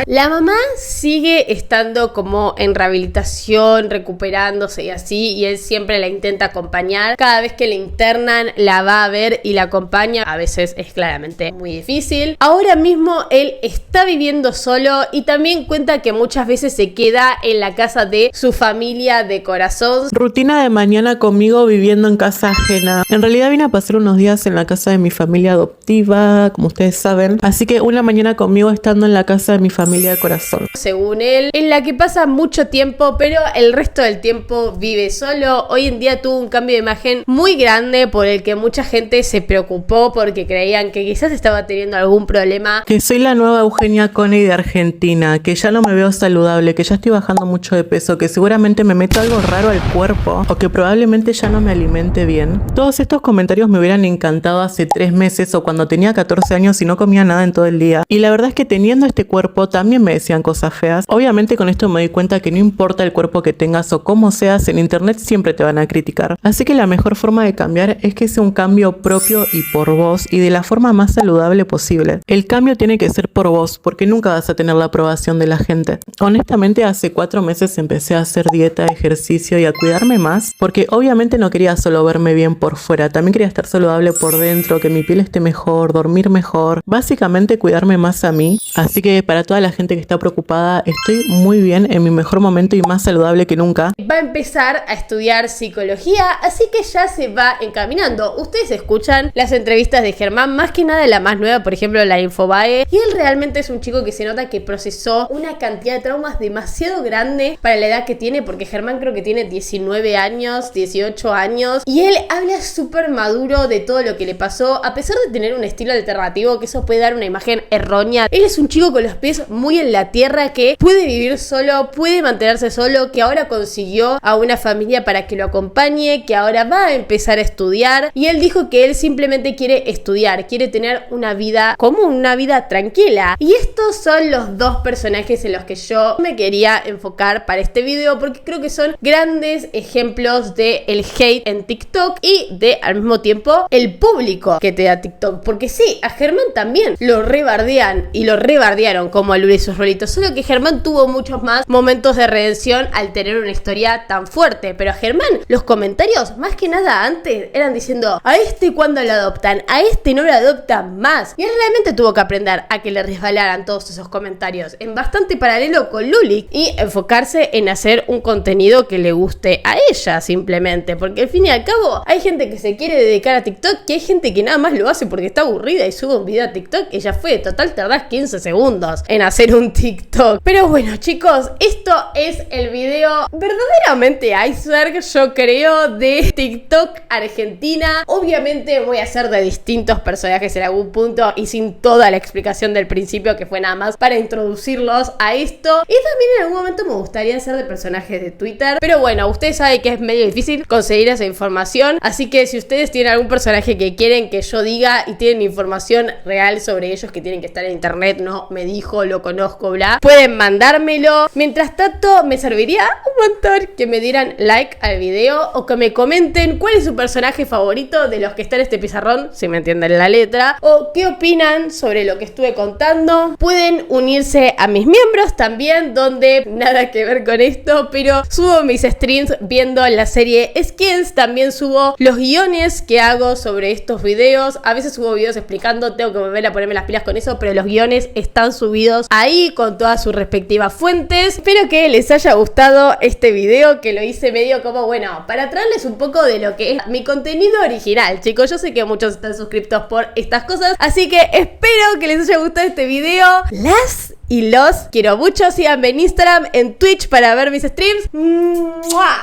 La mamá sigue estando como en rehabilitación, recuperándose y así, y él siempre la intenta acompañar. Cada vez que le internan la va a ver y la acompaña. A veces es claramente muy difícil. Ahora mismo él está viviendo solo y también cuenta que muchas veces se queda en la casa de su familia de corazón. Rutina de mañana conmigo viviendo en casa ajena. En realidad vine a pasar unos días en la casa de mi familia adoptiva, como ustedes saben. Así que una mañana conmigo estando en la casa de mi familia de corazón. Según él, en la que pasa mucho tiempo, pero el resto del tiempo vive solo. Hoy en día tuvo un cambio de imagen muy grande por el que mucha gente se preocupó porque creían que quizás estaba teniendo algún problema. Que soy la nueva Eugenia Coney de Argentina, que ya no me veo saludable, que ya estoy bajando mucho de peso, que seguramente me meto algo raro al cuerpo o que probablemente ya no me alimente bien. Todos estos comentarios me hubieran encantado hace 3 meses o cuando tenía 14 años y no comía nada en todo el día. Y la verdad es que teniendo este cuerpo también me decían cosas feas. Obviamente con esto me doy cuenta que no importa el cuerpo que tengas o cómo seas, en internet siempre te van a criticar. Así que la mejor forma de cambiar es que sea un cambio propio y por vos y de la forma más saludable posible. El cambio tiene que ser por vos porque nunca vas a tener la aprobación de la gente. Honestamente hace 4 meses empecé a hacer dieta, ejercicio y a cuidarme más porque obviamente no quería solo verme bien por fuera, también quería estar saludable por dentro, que mi piel esté mejor, dormir mejor, básicamente cuidarme más a mí. Así que para toda la gente que está preocupada, estoy muy bien, en mi mejor momento y más saludable que nunca. Va a empezar a estudiar psicología, así que ya se va encaminando. Ustedes escuchan las entrevistas de Germán, más que nada la más nueva, por ejemplo la Infobae, y él realmente es un chico que se nota que procesó una cantidad de traumas demasiado grande para la edad que tiene, porque Germán creo que tiene 19 años, 18 años, y él habla súper maduro de todo lo que le pasó, a pesar de tener un estilo alternativo, que eso puede dar una imagen errónea. Él es un chico con los pies muy en la tierra, que puede vivir solo, puede mantenerse solo, que ahora consiguió a una familia para que lo acompañe, que ahora va a empezar a estudiar, y él dijo que él simplemente quiere estudiar, quiere tener una vida común, una vida tranquila. Y estos son los 2 personajes en los que yo me quería enfocar para este video, porque creo que son grandes ejemplos de el hate en TikTok y de al mismo tiempo el público que te da TikTok, porque sí, a Germán también lo rebardean y lo rebardearon como a Luli y sus rolitos, solo que Germán tuvo muchos más momentos de redención al tener una historia tan fuerte. Pero a Germán los comentarios más que nada antes eran diciendo a este cuando lo adoptan, a este no lo adoptan más, y él realmente tuvo que aprender a que le resbalaran todos esos comentarios en bastante paralelo con Luli y enfocarse en hacer un contenido que le guste a ella simplemente, porque al fin y al cabo hay gente que se quiere dedicar a TikTok, que hay gente que nada más lo hace porque está aburrida y sube un video a TikTok y ya fue, total tardás 15 segundos en hacer un TikTok. Pero bueno chicos, esto es el video verdaderamente iceberg, yo creo, de TikTok Argentina. Obviamente voy a hacer de distintos personajes en algún punto y sin toda la explicación del principio, que fue nada más para introducirlos a esto, y también en algún momento me gustaría hacer de personajes de Twitter, pero bueno, ustedes saben que es medio difícil conseguir esa información, así que si ustedes tienen algún personaje que quieren que yo diga y tienen información real sobre ellos que tienen que estar en internet, no me dijo, lo conozco, bla, pueden mandármelo. Mientras tanto me serviría un montón que me dieran like al video o que me comenten cuál es su personaje favorito de los que están en este pizarrón, si me entienden la letra, o qué opinan sobre lo que estuve contando. Pueden unirse a mis miembros también, donde nada que ver con esto, pero subo mis streams viendo la serie Skins, también subo los guiones que hago sobre estos videos, a veces subo videos explicando, tengo que volver a ponerme las pilas con eso, pero los guiones están subidos ahí con todas sus respectivas fuentes. Espero que les haya gustado este video, que lo hice medio como, bueno, para traerles un poco de lo que es mi contenido original, chicos. Yo sé que muchos están suscriptos por estas cosas, así que espero que les haya gustado este video. Las y los quiero mucho. Síganme en Instagram, en Twitch para ver mis streams. ¡Mua!